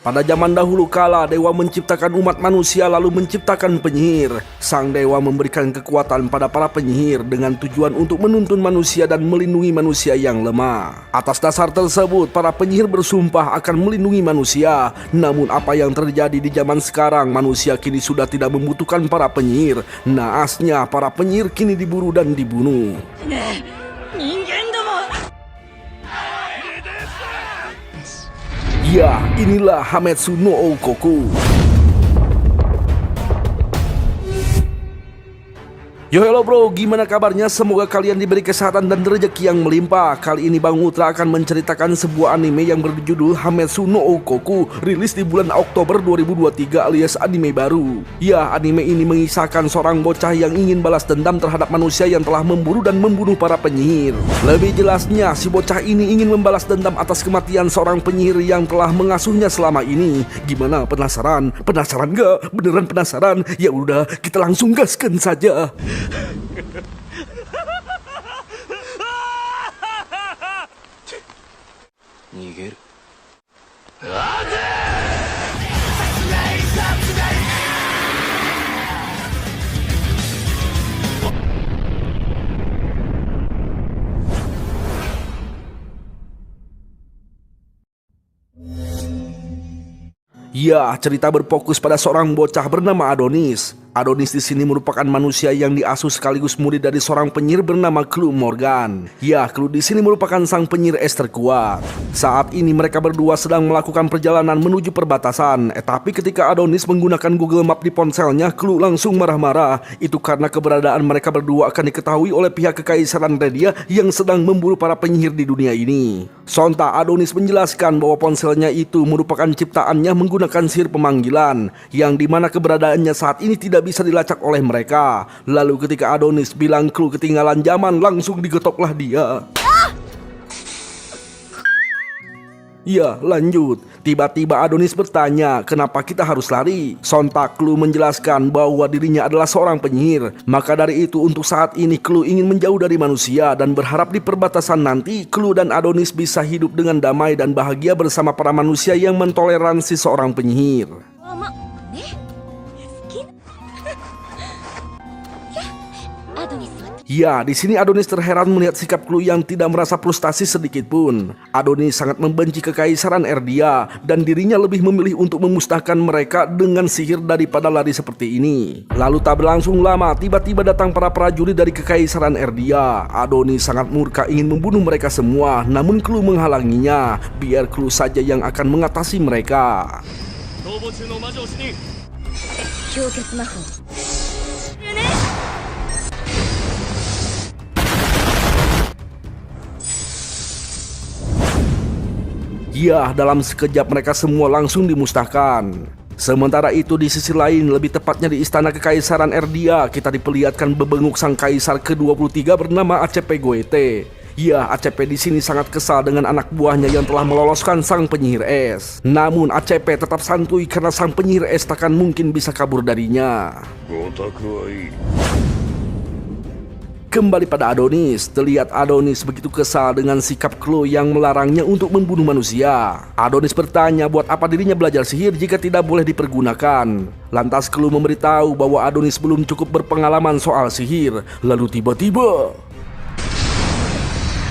Pada zaman dahulu kala, dewa menciptakan umat manusia lalu menciptakan penyihir. Sang dewa memberikan kekuatan pada para penyihir dengan tujuan untuk menuntun manusia dan melindungi manusia yang lemah. Atas dasar tersebut, para penyihir bersumpah akan melindungi manusia. Namun apa yang terjadi di zaman sekarang, manusia kini sudah tidak membutuhkan para penyihir. Naasnya, para penyihir kini diburu dan dibunuh. Ya, inilah Hametsu no Oukoku. Yo hello bro, gimana kabarnya? Semoga kalian diberi kesehatan dan rezeki yang melimpah. Kali ini Bang Ultra akan menceritakan sebuah anime yang berjudul Hametsu no Oukoku, rilis di bulan Oktober 2023 alias anime baru. Ya, anime ini mengisahkan seorang bocah yang ingin balas dendam terhadap manusia yang telah memburu dan membunuh para penyihir. Lebih jelasnya, si bocah ini ingin membalas dendam atas kematian seorang penyihir yang telah mengasuhnya selama ini. Gimana, penasaran? Penasaran gak? Beneran penasaran? Ya udah, kita langsung gaskan saja. 逃げる。 Ya, cerita berfokus pada seorang bocah bernama Adonis. Adonis di sini merupakan manusia yang diasuh sekaligus murid dari seorang penyihir bernama Clue Morgan. Ya, Clue di sini merupakan sang penyihir es terkuat. Saat ini mereka berdua sedang melakukan perjalanan menuju perbatasan. Tapi ketika Adonis menggunakan Google Map di ponselnya, Clue langsung marah-marah. Itu karena keberadaan mereka berdua akan diketahui oleh pihak Kekaisaran Redia yang sedang memburu para penyihir di dunia ini. Sontak Adonis menjelaskan bahwa ponselnya itu merupakan ciptaannya menggunakan sihir pemanggilan, yang dimana keberadaannya saat ini tidak bisa dilacak oleh mereka. Lalu ketika Adonis bilang Clue ketinggalan zaman, langsung digotoklah dia. Ya, lanjut. Tiba-tiba Adonis bertanya, kenapa kita harus lari? Sontak Clue menjelaskan bahwa dirinya adalah seorang penyihir. Maka dari itu untuk saat ini Clue ingin menjauh dari manusia dan berharap di perbatasan nanti Clue dan Adonis bisa hidup dengan damai dan bahagia bersama para manusia yang mentoleransi seorang penyihir. Ya, di sini Adonis terheran melihat sikap Clue yang tidak merasa frustasi sedikit pun. Adonis sangat membenci Kekaisaran Erdia dan dirinya lebih memilih untuk memusnahkan mereka dengan sihir daripada lari seperti ini. Lalu tak berlangsung lama, tiba-tiba datang para prajurit dari Kekaisaran Erdia. Adonis sangat murka ingin membunuh mereka semua, namun Clue menghalanginya. Biar Clue saja yang akan mengatasi mereka. Ya, dalam sekejap mereka semua langsung dimusnahkan. Sementara itu di sisi lain, lebih tepatnya di istana Kekaisaran Erdia, kita diperlihatkan bebenguk sang kaisar ke-23 bernama ACP Goethe. Ya, ACP di sini sangat kesal dengan anak buahnya yang telah meloloskan sang penyihir es. Namun ACP tetap santuy karena sang penyihir es takkan mungkin bisa kabur darinya. Kembali pada Adonis, terlihat Adonis begitu kesal dengan sikap Clue yang melarangnya untuk membunuh manusia. Adonis bertanya buat apa dirinya belajar sihir jika tidak boleh dipergunakan. Lantas Clue memberitahu bahwa Adonis belum cukup berpengalaman soal sihir. Lalu tiba-tiba,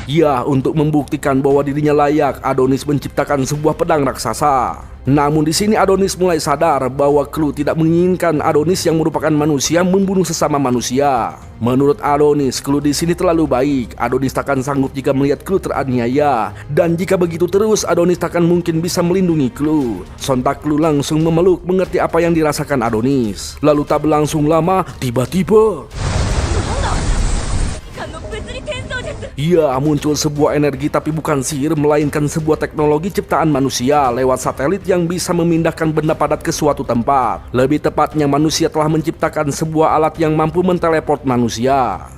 ya, untuk membuktikan bahwa dirinya layak, Adonis menciptakan sebuah pedang raksasa. Namun di sini Adonis mulai sadar bahwa Clue tidak menginginkan Adonis yang merupakan manusia membunuh sesama manusia. Menurut Adonis, Clue di sini terlalu baik. Adonis takkan sanggup jika melihat Clue teraniaya. Dan jika begitu terus, Adonis takkan mungkin bisa melindungi Clue. Sontak Clue langsung memeluk, mengerti apa yang dirasakan Adonis. Lalu tak berlangsung lama, tiba-tiba, ya, muncul sebuah energi tapi bukan sihir, melainkan sebuah teknologi ciptaan manusia lewat satelit yang bisa memindahkan benda padat ke suatu tempat. Lebih tepatnya manusia telah menciptakan sebuah alat yang mampu menteleport manusia.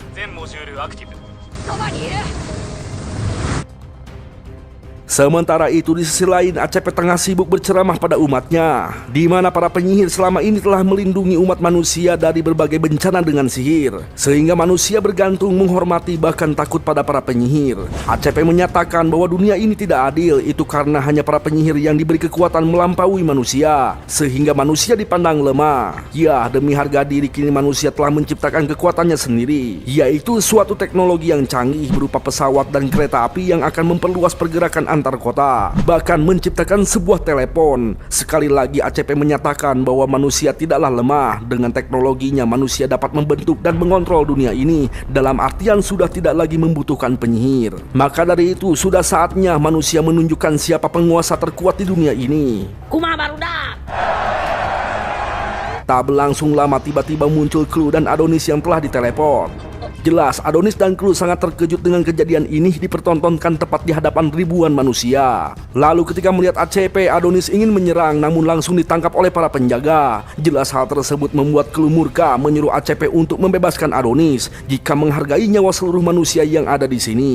Sementara itu di sisi lain ACP tengah sibuk berceramah pada umatnya, di mana para penyihir selama ini telah melindungi umat manusia dari berbagai bencana dengan sihir, sehingga manusia bergantung, menghormati, bahkan takut pada para penyihir. ACP menyatakan bahwa dunia ini tidak adil, itu karena hanya para penyihir yang diberi kekuatan melampaui manusia, sehingga manusia dipandang lemah. Ya, demi harga diri kini manusia telah menciptakan kekuatannya sendiri, yaitu suatu teknologi yang canggih berupa pesawat dan kereta api yang akan memperluas pergerakan antar kota, bahkan menciptakan sebuah telepon. Sekali lagi ACP menyatakan bahwa manusia tidaklah lemah. Dengan teknologinya manusia dapat membentuk dan mengontrol dunia ini, dalam artian sudah tidak lagi membutuhkan penyihir. Maka dari itu sudah saatnya manusia menunjukkan siapa penguasa terkuat di dunia ini. Kumaha barudak? Tak berlangsung lama tiba-tiba muncul Clue dan Adonis yang telah diteleport. Jelas Adonis dan Clue sangat terkejut dengan kejadian ini dipertontonkan tepat di hadapan ribuan manusia. Lalu ketika melihat ACP, Adonis ingin menyerang namun langsung ditangkap oleh para penjaga. Jelas hal tersebut membuat Clue murka, menyuruh ACP untuk membebaskan Adonis jika menghargai nyawa seluruh manusia yang ada di sini.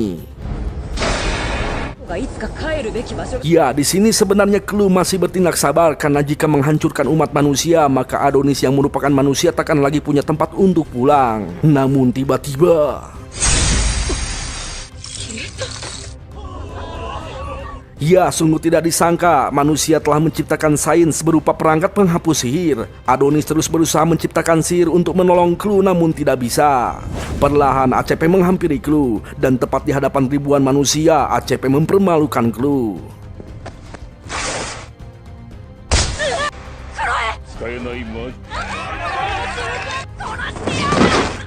Ya, di sini sebenarnya Clue masih bertindak sabar karena jika menghancurkan umat manusia, maka Adonis yang merupakan manusia takkan lagi punya tempat untuk pulang. Namun tiba-tiba ya, sungguh tidak disangka manusia telah menciptakan sains berupa perangkat penghapus sihir. Adonis terus berusaha menciptakan sihir untuk menolong Clue namun tidak bisa. Perlahan ACP menghampiri Clue dan tepat di hadapan ribuan manusia ACP mempermalukan Clue.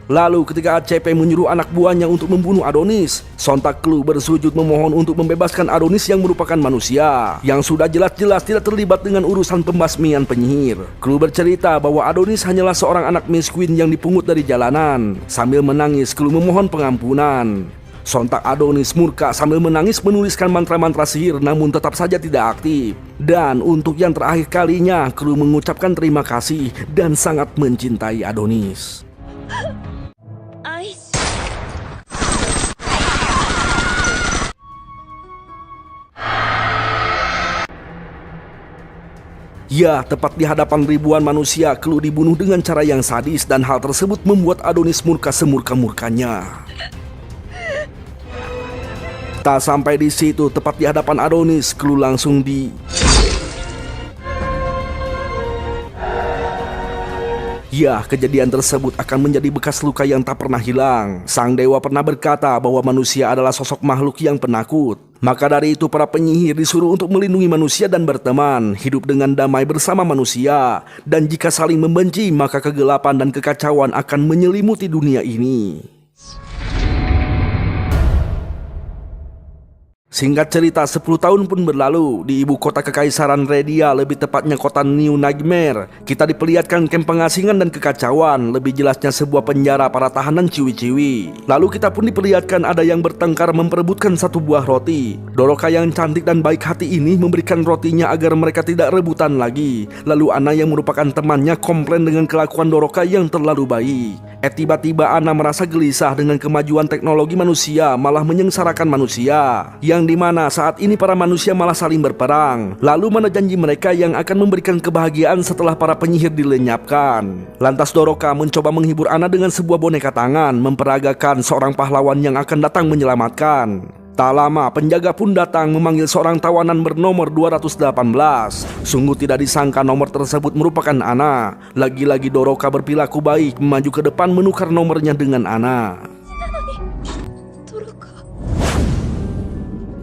Lalu ketika ACP menyuruh anak buahnya untuk membunuh Adonis, sontak Clue bersujud memohon untuk membebaskan Adonis yang merupakan manusia, yang sudah jelas-jelas tidak terlibat dengan urusan pembasmian penyihir. Clue bercerita bahwa Adonis hanyalah seorang anak miskin yang dipungut dari jalanan. Sambil menangis, Clue memohon pengampunan. Sontak Adonis murka sambil menangis menuliskan mantra-mantra sihir namun tetap saja tidak aktif. Dan untuk yang terakhir kalinya, Clue mengucapkan terima kasih dan sangat mencintai Adonis. Ya, tepat di hadapan ribuan manusia, Clue dibunuh dengan cara yang sadis dan hal tersebut membuat Adonis murka semurka-murkanya. Tak sampai di situ, tepat di hadapan Adonis, Clue langsung Ya, kejadian tersebut akan menjadi bekas luka yang tak pernah hilang. Sang dewa pernah berkata bahwa manusia adalah sosok makhluk yang penakut. Maka dari itu para penyihir disuruh untuk melindungi manusia dan berteman, hidup dengan damai bersama manusia. Dan jika saling membenci, maka kegelapan dan kekacauan akan menyelimuti dunia ini. Singkat cerita, 10 tahun pun berlalu. Di ibu kota kekaisaran Redia, lebih tepatnya kota New Nightmare, kita diperlihatkan kamp pengasingan dan kekacauan, lebih jelasnya sebuah penjara para tahanan ciwi-ciwi. Lalu kita pun diperlihatkan ada yang bertengkar memperebutkan satu buah roti. Doroka yang cantik dan baik hati ini memberikan rotinya agar mereka tidak rebutan lagi. Lalu Ana yang merupakan temannya komplain dengan kelakuan Doroka yang terlalu baik. Tiba-tiba Ana merasa gelisah dengan kemajuan teknologi manusia malah menyengsarakan manusia, yang dimana saat ini para manusia malah saling berperang. Lalu mana janji mereka yang akan memberikan kebahagiaan setelah para penyihir dilenyapkan? Lantas Doroka mencoba menghibur Ana dengan sebuah boneka tangan, memperagakan seorang pahlawan yang akan datang menyelamatkan. Tak lama penjaga pun datang memanggil seorang tawanan bernomor 218. Sungguh tidak disangka nomor tersebut merupakan Ana. Lagi-lagi Doroka berperilaku baik, maju ke depan menukar nomornya dengan Ana.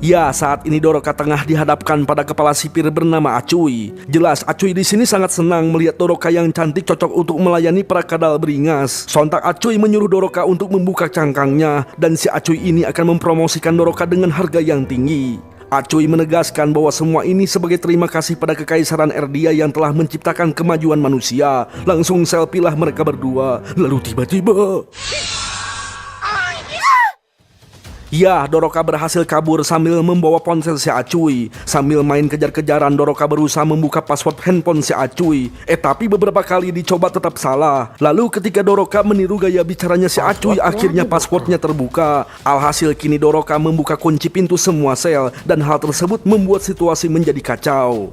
Ya, saat ini Doroka tengah dihadapkan pada kepala sipir bernama Acuy. Jelas Acuy di sini sangat senang melihat Doroka yang cantik cocok untuk melayani para kadal beringas. Sontak Acuy menyuruh Doroka untuk membuka cangkangnya dan si Acuy ini akan mempromosikan Doroka dengan harga yang tinggi. Acuy menegaskan bahwa semua ini sebagai terima kasih pada kekaisaran Erdia yang telah menciptakan kemajuan manusia. Langsung selfie lah mereka berdua. Lalu tiba-tiba Ya, Doroka berhasil kabur sambil membawa ponsel si Acuy. Sambil main kejar-kejaran, Doroka berusaha membuka password handphone si Acuy. Tapi beberapa kali dicoba tetap salah. Lalu ketika Doroka meniru gaya bicaranya si Acuy, akhirnya passwordnya terbuka. Alhasil kini Doroka membuka kunci pintu semua sel, dan hal tersebut membuat situasi menjadi kacau.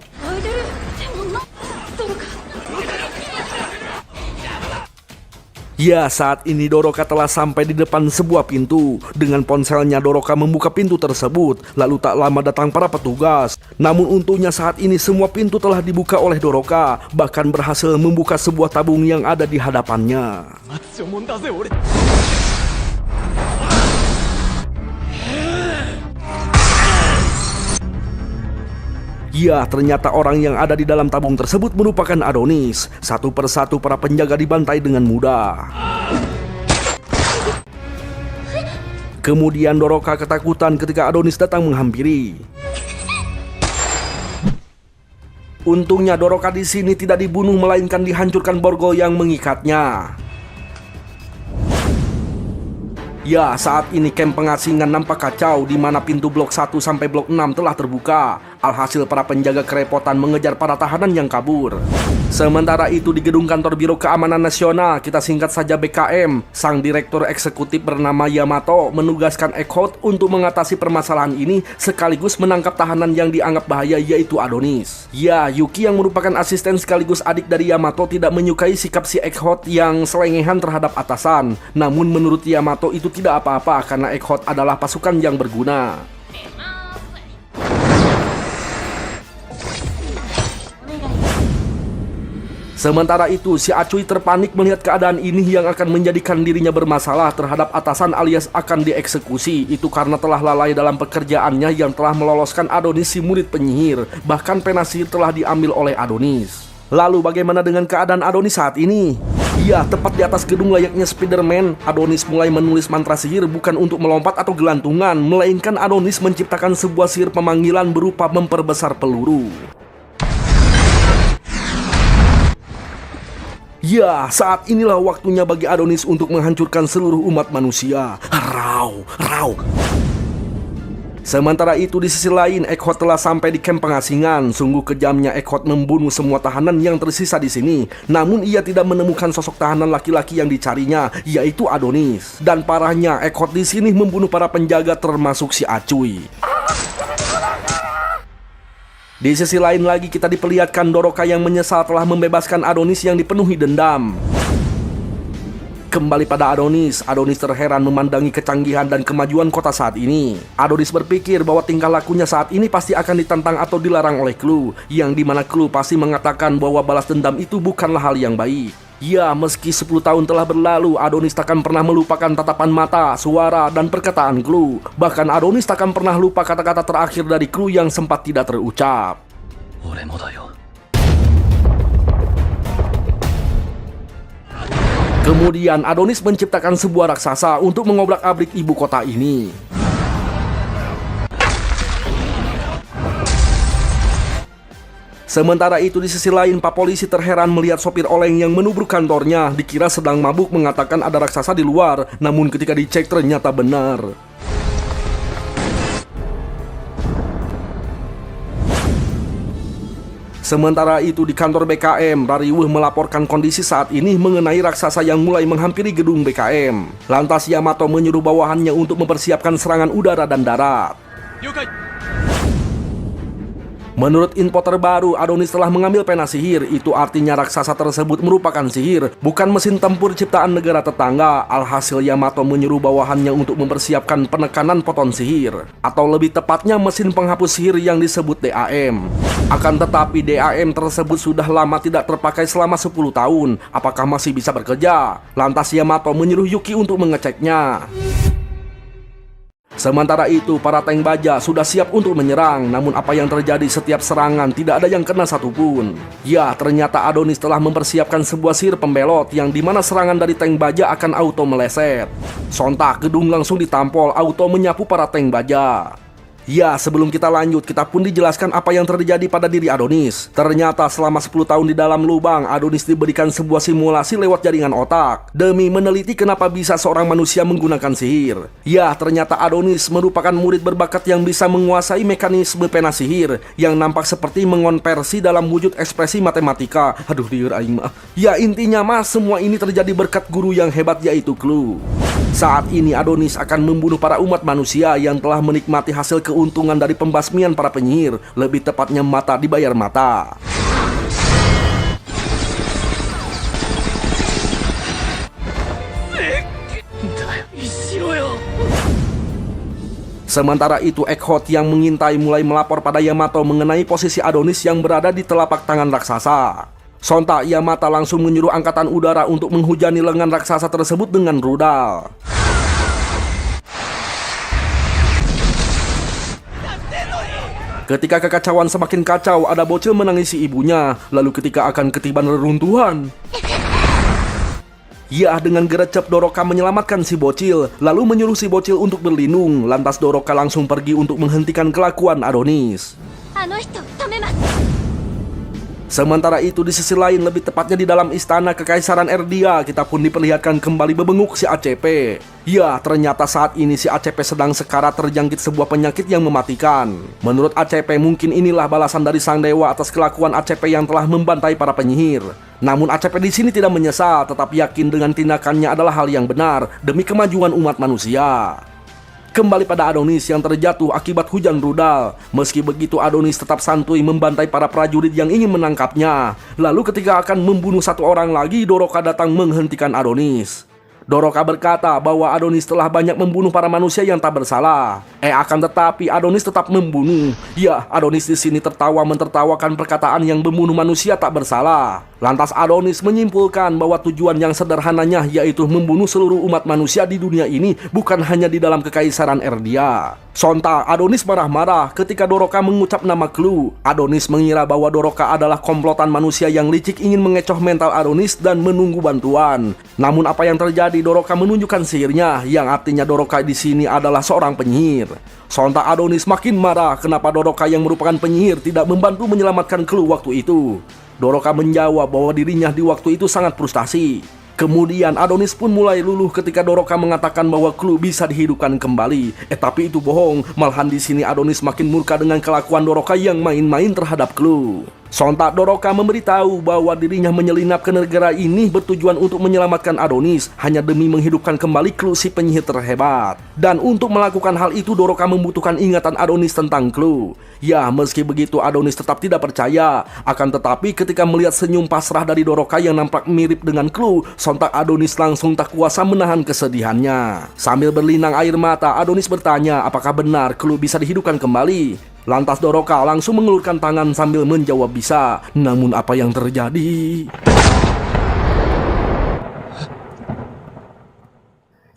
Ya, saat ini Doroka telah sampai di depan sebuah pintu. Dengan ponselnya Doroka membuka pintu tersebut. Lalu tak lama datang para petugas. Namun untungnya saat ini semua pintu telah dibuka oleh Doroka. Bahkan berhasil membuka sebuah tabung yang ada di hadapannya. Ya, ternyata orang yang ada di dalam tabung tersebut merupakan Adonis. Satu persatu para penjaga dibantai dengan mudah. Kemudian Doroka ketakutan ketika Adonis datang menghampiri. Untungnya Doroka di sini tidak dibunuh melainkan dihancurkan borgol yang mengikatnya. Ya, saat ini camp pengasingan nampak kacau di mana pintu blok 1 sampai blok 6 telah terbuka. Alhasil para penjaga kerepotan mengejar para tahanan yang kabur. Sementara itu di gedung kantor Biro Keamanan Nasional, kita singkat saja BKM, sang direktur eksekutif bernama Yamato menugaskan Egghead untuk mengatasi permasalahan ini sekaligus menangkap tahanan yang dianggap bahaya, yaitu Adonis. Ya, Yuki yang merupakan asisten sekaligus adik dari Yamato tidak menyukai sikap si Egghead yang selengehan terhadap atasan. Namun menurut Yamato itu tidak apa-apa karena Egghead adalah pasukan yang berguna. Sementara itu, si Acuy terpanik melihat keadaan ini yang akan menjadikan dirinya bermasalah terhadap atasan alias akan dieksekusi. Itu karena telah lalai dalam pekerjaannya yang telah meloloskan Adonis si murid penyihir. Bahkan pena sihir telah diambil oleh Adonis. Lalu bagaimana dengan keadaan Adonis saat ini? Ya, tepat di atas gedung layaknya Spider-Man, Adonis mulai menulis mantra sihir bukan untuk melompat atau gelantungan, melainkan Adonis menciptakan sebuah sihir pemanggilan berupa memperbesar peluru. Ya, saat inilah waktunya bagi Adonis untuk menghancurkan seluruh umat manusia. Rau. Sementara itu di sisi lain, Egghead telah sampai di camp pengasingan. Sungguh kejamnya Egghead membunuh semua tahanan yang tersisa di sini. Namun ia tidak menemukan sosok tahanan laki-laki yang dicarinya, yaitu Adonis. Dan parahnya, Egghead di sini membunuh para penjaga termasuk si Acuy. Di sisi lain lagi kita diperlihatkan Doroka yang menyesal telah membebaskan Adonis yang dipenuhi dendam. Kembali pada Adonis terheran memandangi kecanggihan dan kemajuan kota saat ini. Adonis berpikir bahwa tingkah lakunya saat ini pasti akan ditantang atau dilarang oleh Clue, yang dimana Clue pasti mengatakan bahwa balas dendam itu bukanlah hal yang baik. Ya, meski 10 tahun telah berlalu, Adonis takkan pernah melupakan tatapan mata, suara, dan perkataan Clue. Bahkan Adonis takkan pernah lupa kata-kata terakhir dari Clue yang sempat tidak terucap. Kemudian Adonis menciptakan sebuah raksasa untuk mengobrak-abrik ibu kota ini. Sementara itu di sisi lain, Pak Polisi terheran melihat sopir oleng yang menubruk kantornya. Dikira sedang mabuk mengatakan ada raksasa di luar, namun ketika dicek ternyata benar. Sementara itu di kantor BKM, Rariwuh melaporkan kondisi saat ini mengenai raksasa yang mulai menghampiri gedung BKM. Lantas Yamato menyuruh bawahannya untuk mempersiapkan serangan udara dan darat. Menurut info terbaru, Adonis telah mengambil pena sihir. Itu artinya raksasa tersebut merupakan sihir, bukan mesin tempur ciptaan negara tetangga. Alhasil Yamato menyuruh bawahannya untuk mempersiapkan penekanan foton sihir, atau lebih tepatnya mesin penghapus sihir yang disebut DAM. Akan tetapi DAM tersebut sudah lama tidak terpakai selama 10 tahun. Apakah masih bisa bekerja? Lantas Yamato menyuruh Yuki untuk mengeceknya. Sementara itu, para tank baja sudah siap untuk menyerang. Namun apa yang terjadi setiap serangan tidak ada yang kena satupun. Ya, ternyata Adonis telah mempersiapkan sebuah sihir pembelot yang dimana serangan dari tank baja akan auto meleset. Sontak gedung langsung ditampol, auto menyapu para tank baja. Ya, sebelum kita lanjut, kita pun dijelaskan apa yang terjadi pada diri Adonis. Ternyata selama 10 tahun di dalam lubang, Adonis diberikan sebuah simulasi lewat jaringan otak demi meneliti kenapa bisa seorang manusia menggunakan sihir. Ya, ternyata Adonis merupakan murid berbakat yang bisa menguasai mekanisme pena sihir yang nampak seperti mengonversi dalam wujud ekspresi matematika. Aduh, liur aing mah. Ya, intinya mas, semua ini terjadi berkat guru yang hebat, yaitu Clue. Saat ini Adonis akan membunuh para umat manusia yang telah menikmati hasil keuntungan dari pembasmian para penyihir, lebih tepatnya mata dibayar mata. Sementara itu Eckhart yang mengintai mulai melapor pada Yamato mengenai posisi Adonis yang berada di telapak tangan raksasa. Sontak Yamato langsung menyuruh angkatan udara untuk menghujani lengan raksasa tersebut dengan rudal. Ketika kekacauan semakin kacau, ada bocil menangisi ibunya. Lalu ketika akan ketiban reruntuhan, ya, dengan gercep Doroka menyelamatkan si bocil, lalu menyuruh si bocil untuk berlindung. Lantas Doroka langsung pergi untuk menghentikan kelakuan Adonis. Sementara itu di sisi lain, lebih tepatnya di dalam istana Kekaisaran Erdia, kita pun diperlihatkan kembali bebenguk si ACP. Ya, ternyata saat ini si ACP sedang sekarat terjangkit sebuah penyakit yang mematikan. Menurut ACP, mungkin inilah balasan dari sang dewa atas kelakuan ACP yang telah membantai para penyihir. Namun ACP di sini tidak menyesal, tetap yakin dengan tindakannya adalah hal yang benar demi kemajuan umat manusia. Kembali pada Adonis yang terjatuh akibat hujan rudal. Meski begitu, Adonis tetap santuy membantai para prajurit yang ingin menangkapnya. Lalu ketika akan membunuh satu orang lagi, Doroka datang menghentikan Adonis. Doroka berkata bahwa Adonis telah banyak membunuh para manusia yang tak bersalah. Akan tetapi Adonis tetap membunuh. Ya, Adonis di sini tertawa mentertawakan perkataan yang membunuh manusia tak bersalah. Lantas Adonis menyimpulkan bahwa tujuan yang sederhananya yaitu membunuh seluruh umat manusia di dunia ini, bukan hanya di dalam Kekaisaran Erdia. Sontak Adonis marah-marah ketika Doroka mengucap nama Clue. Adonis mengira bahwa Doroka adalah komplotan manusia yang licik ingin mengecoh mental Adonis dan menunggu bantuan. Namun apa yang terjadi, Doroka menunjukkan sihirnya, yang artinya Doroka di sini adalah seorang penyihir. Sontak Adonis makin marah kenapa Doroka yang merupakan penyihir tidak membantu menyelamatkan Clue waktu itu. Doroka menjawab bahwa dirinya di waktu itu sangat frustasi. Kemudian Adonis pun mulai luluh ketika Doroka mengatakan bahwa Clue bisa dihidupkan kembali. Tapi itu bohong. Malahan di sini Adonis makin murka dengan kelakuan Doroka yang main-main terhadap Clue. Sontak Doroka memberitahu bahwa dirinya menyelinap ke negara ini bertujuan untuk menyelamatkan Adonis hanya demi menghidupkan kembali Clue, si penyihir terhebat. Dan untuk melakukan hal itu Doroka membutuhkan ingatan Adonis tentang Clue. Ya, meski begitu Adonis tetap tidak percaya. Akan tetapi ketika melihat senyum pasrah dari Doroka yang nampak mirip dengan Clue, sontak Adonis langsung tak kuasa menahan kesedihannya. Sambil berlinang air mata, Adonis bertanya apakah benar Clue bisa dihidupkan kembali. Lantas Doroka langsung mengelurkan tangan sambil menjawab bisa. Namun apa yang terjadi?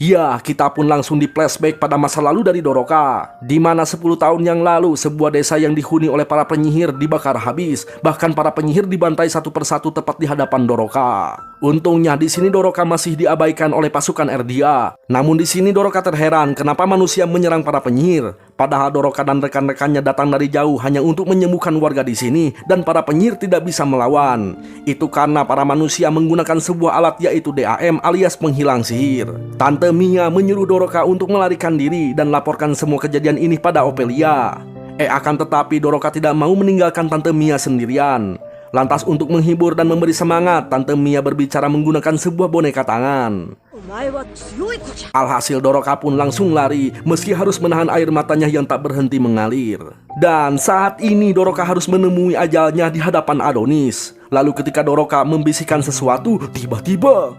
Ya, kita pun langsung di flashback pada masa lalu dari Doroka, di mana 10 tahun yang lalu sebuah desa yang dihuni oleh para penyihir dibakar habis. Bahkan para penyihir dibantai satu persatu tepat di hadapan Doroka. Untungnya di sini Doroka masih diabaikan oleh pasukan Erdia. Namun di sini Doroka terheran kenapa manusia menyerang para penyihir. Padahal Doroka dan rekan-rekannya datang dari jauh hanya untuk menyembuhkan warga di sini dan para penyihir tidak bisa melawan. Itu karena para manusia menggunakan sebuah alat yaitu DAM alias penghilang sihir. Tante Mia menyuruh Doroka untuk melarikan diri dan laporkan semua kejadian ini pada Ophelia. Akan tetapi Doroka tidak mau meninggalkan Tante Mia sendirian. Lantas untuk menghibur dan memberi semangat, Tante Mia berbicara menggunakan sebuah boneka tangan. Alhasil Doroka pun langsung lari meski harus menahan air matanya yang tak berhenti mengalir. Dan saat ini Doroka harus menemui ajalnya di hadapan Adonis. Lalu ketika Doroka membisikkan sesuatu, tiba-tiba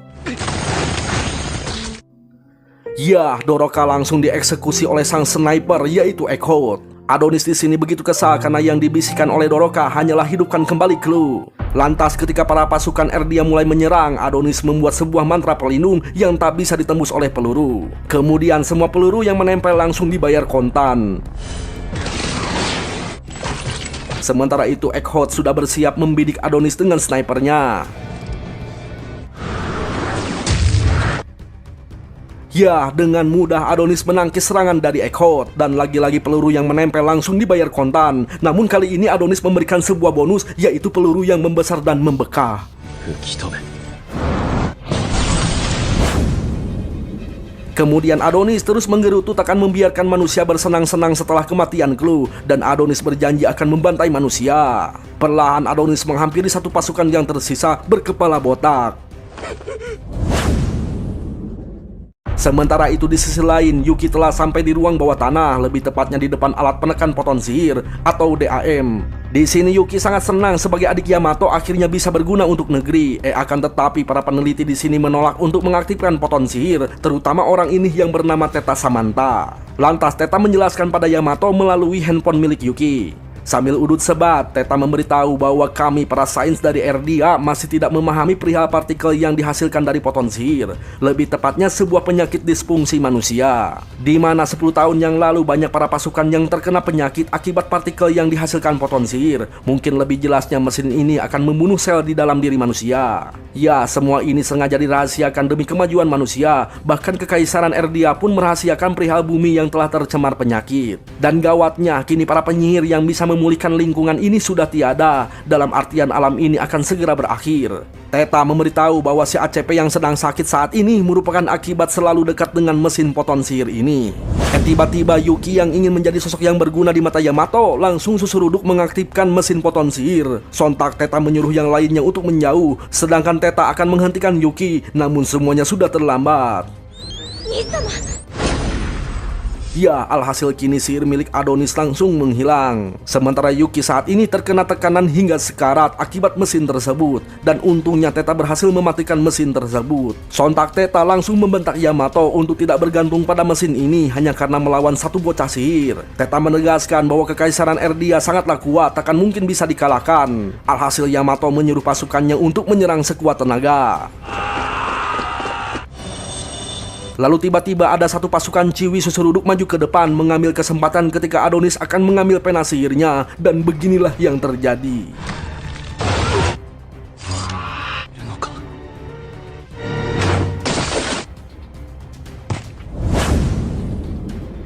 ya, Doroka langsung dieksekusi oleh sang sniper yaitu Eckhart. Adonis di sini begitu kesal karena yang dibisikkan oleh Doroka hanyalah hidupkan kembali Clue. Lantas ketika para pasukan Erdia mulai menyerang, Adonis membuat sebuah mantra pelindung yang tak bisa ditembus oleh peluru. Kemudian semua peluru yang menempel langsung dibayar kontan. Sementara itu Eckhart sudah bersiap membidik Adonis dengan snipernya. Ya, dengan mudah Adonis menangkis serangan dari Egghead dan lagi-lagi peluru yang menempel langsung dibayar kontan. Namun kali ini Adonis memberikan sebuah bonus, yaitu peluru yang membesar dan membekah. Kemudian Adonis terus menggerutu akan membiarkan manusia bersenang-senang setelah kematian Clue, dan Adonis berjanji akan membantai manusia. Perlahan Adonis menghampiri satu pasukan yang tersisa berkepala botak. Sementara itu di sisi lain, Yuki telah sampai di ruang bawah tanah, lebih tepatnya di depan alat penekan poton sihir atau DAM. Di sini Yuki sangat senang sebagai adik Yamato akhirnya bisa berguna untuk negeri. Akan tetapi para peneliti di sini menolak untuk mengaktifkan poton sihir, terutama orang ini yang bernama Teta Samantha. Lantas Teta menjelaskan pada Yamato melalui handphone milik Yuki. Sambil udut sebat, Teta memberitahu bahwa kami para sains dari RDA masih tidak memahami perihal partikel yang dihasilkan dari poton sihir. Lebih tepatnya sebuah penyakit disfungsi manusia, di mana 10 tahun yang lalu banyak para pasukan yang terkena penyakit akibat partikel yang dihasilkan poton sihir. Mungkin lebih jelasnya mesin ini akan membunuh sel di dalam diri manusia. Ya, semua ini sengaja dirahasiakan demi kemajuan manusia. Bahkan kekaisaran RDA pun merahasiakan perihal bumi yang telah tercemar penyakit. Dan gawatnya, kini para penyihir yang bisa memulihkan lingkungan ini sudah tiada. Dalam artian alam ini akan segera berakhir. Teta memberitahu bahwa si ACP yang sedang sakit saat ini merupakan akibat selalu dekat dengan mesin poton sihir ini. Tiba-tiba Yuki yang ingin menjadi sosok yang berguna di mata Yamato langsung susuruduk mengaktifkan mesin poton sihir. Sontak Teta menyuruh yang lainnya untuk menjauh, sedangkan Teta akan menghentikan Yuki, namun semuanya sudah terlambat. Ya, alhasil kini sihir milik Adonis langsung menghilang. Sementara Yuki saat ini terkena tekanan hingga sekarat akibat mesin tersebut. Dan untungnya Teta berhasil mematikan mesin tersebut. Sontak Teta langsung membentak Yamato untuk tidak bergantung pada mesin ini hanya karena melawan satu bocah sihir. Teta menegaskan bahwa kekaisaran Erdia sangatlah kuat, takkan mungkin bisa dikalahkan. Alhasil Yamato menyuruh pasukannya untuk menyerang sekuat tenaga. Lalu tiba-tiba ada satu pasukan Chiwi susuruduk maju ke depan mengambil kesempatan ketika Adonis akan mengambil pena sihirnya, dan beginilah yang terjadi.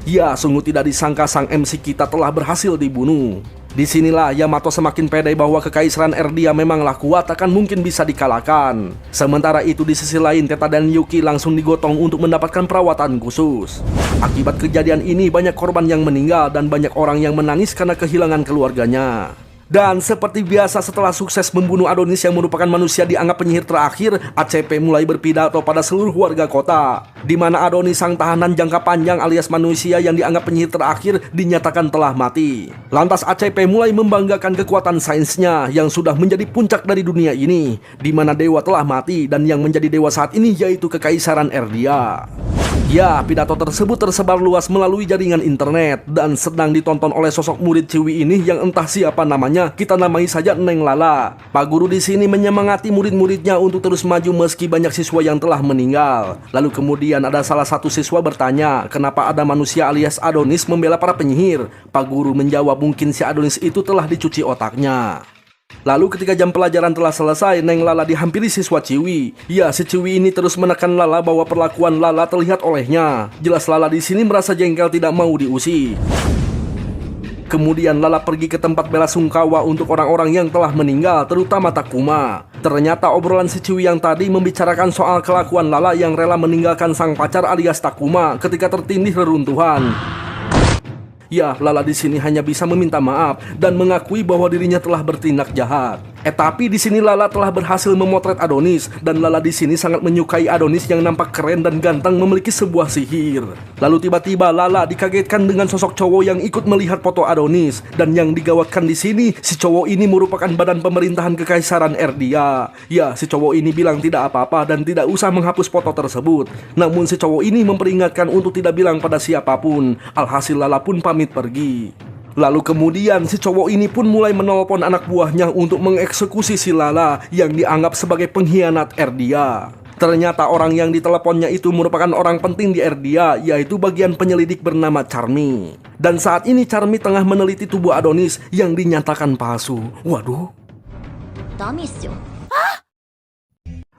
Ya, sungguh tidak disangka sang MC kita telah berhasil dibunuh. Disinilah Yamato semakin pede bahwa kekaisaran Erdia memanglah kuat, takkan mungkin bisa dikalahkan. Sementara itu di sisi lain Teta dan Yuki langsung digotong untuk mendapatkan perawatan khusus. Akibat kejadian ini banyak korban yang meninggal dan banyak orang yang menangis karena kehilangan keluarganya. Dan seperti biasa setelah sukses membunuh Adonis yang merupakan manusia dianggap penyihir terakhir, ACP mulai berpidato pada seluruh warga kota, di mana Adonis sang tahanan jangka panjang alias manusia yang dianggap penyihir terakhir dinyatakan telah mati. Lantas ACP mulai membanggakan kekuatan sainsnya yang sudah menjadi puncak dari dunia ini, di mana dewa telah mati dan yang menjadi dewa saat ini yaitu kekaisaran Erdia. Ya, pidato tersebut tersebar luas melalui jaringan internet dan sedang ditonton oleh sosok murid Chiwi ini yang entah siapa namanya, kita namai saja Neng Lala. Pak guru di sini menyemangati murid-muridnya untuk terus maju meski banyak siswa yang telah meninggal. Lalu kemudian ada salah satu siswa bertanya, kenapa ada manusia alias Adonis membela para penyihir? Pak guru menjawab mungkin si Adonis itu telah dicuci otaknya. Lalu ketika jam pelajaran telah selesai, Neng Lala dihampiri siswa Chiwi. Ya, si Chiwi ini terus menekan Lala bahwa perlakuan Lala terlihat olehnya. Jelas Lala di sini merasa jengkel tidak mau diusir. Kemudian Lala pergi ke tempat bela sungkawa untuk orang-orang yang telah meninggal, terutama Takuma. Ternyata obrolan si Chiwi yang tadi membicarakan soal kelakuan Lala yang rela meninggalkan sang pacar alias Takuma ketika tertindih reruntuhan. Ya, Lala di sini hanya bisa meminta maaf dan mengakui bahwa dirinya telah bertindak jahat. Tapi di sini Lala telah berhasil memotret Adonis dan Lala di sini sangat menyukai Adonis yang nampak keren dan ganteng memiliki sebuah sihir. Lalu tiba-tiba Lala dikagetkan dengan sosok cowok yang ikut melihat foto Adonis, dan yang digawatkan di sini si cowok ini merupakan badan pemerintahan kekaisaran Erdia. Ya, si cowok ini bilang tidak apa-apa dan tidak usah menghapus foto tersebut. Namun si cowok ini memperingatkan untuk tidak bilang pada siapapun. Alhasil Lala pun pamit pergi. Lalu kemudian si cowok ini pun mulai menelpon anak buahnya untuk mengeksekusi si Lala yang dianggap sebagai pengkhianat Erdia. Ternyata orang yang diteleponnya itu merupakan orang penting di Erdia, yaitu bagian penyelidik bernama Charmy. Dan saat ini Charmy tengah meneliti tubuh Adonis yang dinyatakan palsu. Waduh.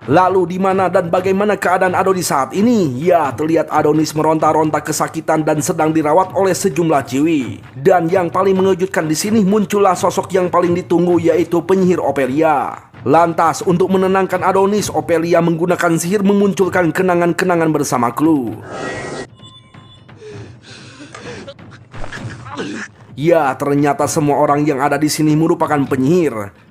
Lalu di mana dan bagaimana keadaan Adonis saat ini? Ya, terlihat Adonis meronta-ronta kesakitan dan sedang dirawat oleh sejumlah ciwi. Dan yang paling mengejutkan di sini muncullah sosok yang paling ditunggu, yaitu penyihir Ophelia. Lantas untuk menenangkan Adonis, Ophelia menggunakan sihir memunculkan kenangan-kenangan bersama Clue. Ya, ternyata semua orang yang ada di sini merupakan penyihir.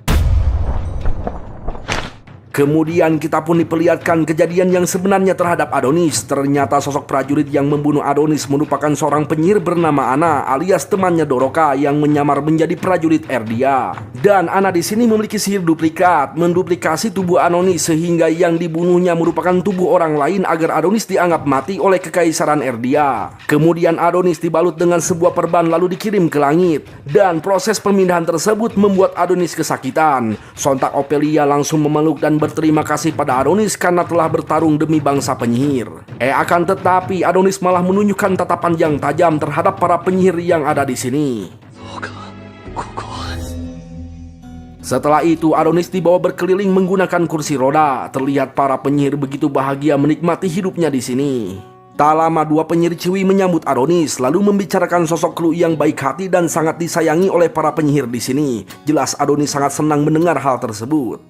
Kemudian kita pun diperlihatkan kejadian yang sebenarnya terhadap Adonis. Ternyata sosok prajurit yang membunuh Adonis merupakan seorang penyihir bernama Ana alias temannya Doroka yang menyamar menjadi prajurit Erdia. Dan Ana di sini memiliki sihir duplikat, menduplikasi tubuh Adonis sehingga yang dibunuhnya merupakan tubuh orang lain agar Adonis dianggap mati oleh kekaisaran Erdia. Kemudian Adonis dibalut dengan sebuah perban lalu dikirim ke langit. Dan proses pemindahan tersebut membuat Adonis kesakitan. Sontak Ophelia langsung memeluk dan berterima kasih pada Adonis karena telah bertarung demi bangsa penyihir. Akan tetapi Adonis malah menunjukkan tatapan yang tajam terhadap para penyihir yang ada di sini. Setelah itu Adonis dibawa berkeliling menggunakan kursi roda. Terlihat para penyihir begitu bahagia menikmati hidupnya di sini. Tak lama dua penyihir ciwi menyambut Adonis lalu membicarakan sosok Clue yang baik hati dan sangat disayangi oleh para penyihir di sini. Jelas Adonis sangat senang mendengar hal tersebut.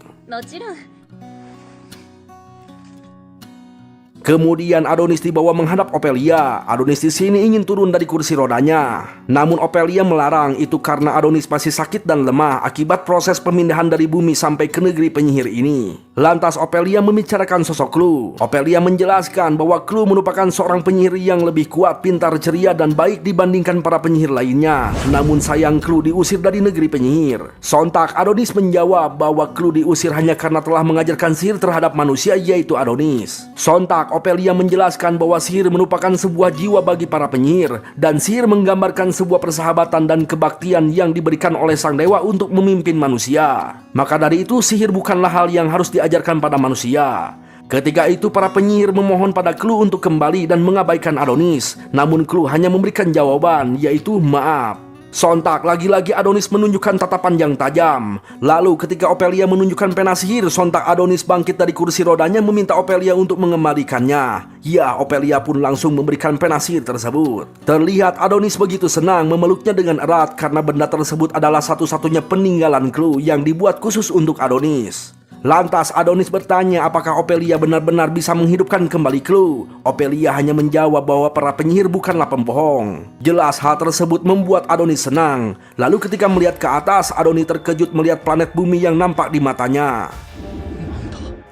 Kemudian Adonis dibawa menghadap Ophelia. Adonis di sini ingin turun dari kursi rodanya. Namun Ophelia melarang, itu karena Adonis masih sakit dan lemah akibat proses pemindahan dari bumi sampai ke negeri penyihir ini. Lantas Ophelia membicarakan sosok Clue. Ophelia menjelaskan bahwa Clue merupakan seorang penyihir yang lebih kuat, pintar, ceria, dan baik dibandingkan para penyihir lainnya. Namun sayang Clue diusir dari negeri penyihir. Sontak Adonis menjawab bahwa Clue diusir hanya karena telah mengajarkan sihir terhadap manusia, yaitu Adonis. Sontak Ophelia menjelaskan bahwa sihir merupakan sebuah jiwa bagi para penyihir, dan sihir menggambarkan sebuah persahabatan dan kebaktian yang diberikan oleh sang dewa untuk memimpin manusia. Maka dari itu sihir bukanlah hal yang harus diajarkan pada manusia. Ketika itu para penyihir memohon pada Clue untuk kembali dan mengabaikan Adonis. Namun Clue hanya memberikan jawaban, yaitu maaf. Sontak lagi-lagi Adonis menunjukkan tatapan yang tajam. Lalu ketika Ophelia menunjukkan pena sihir, sontak Adonis bangkit dari kursi rodanya meminta Ophelia untuk mengembalikannya. Ya, Ophelia pun langsung memberikan pena sihir tersebut. Terlihat Adonis begitu senang memeluknya dengan erat karena benda tersebut adalah satu-satunya peninggalan Clue yang dibuat khusus untuk Adonis. Lantas Adonis bertanya apakah Ophelia benar-benar bisa menghidupkan kembali Clue. Ophelia hanya menjawab bahwa para penyihir bukanlah pembohong. Jelas hal tersebut membuat Adonis senang. Lalu ketika melihat ke atas, Adonis terkejut melihat planet bumi yang nampak di matanya.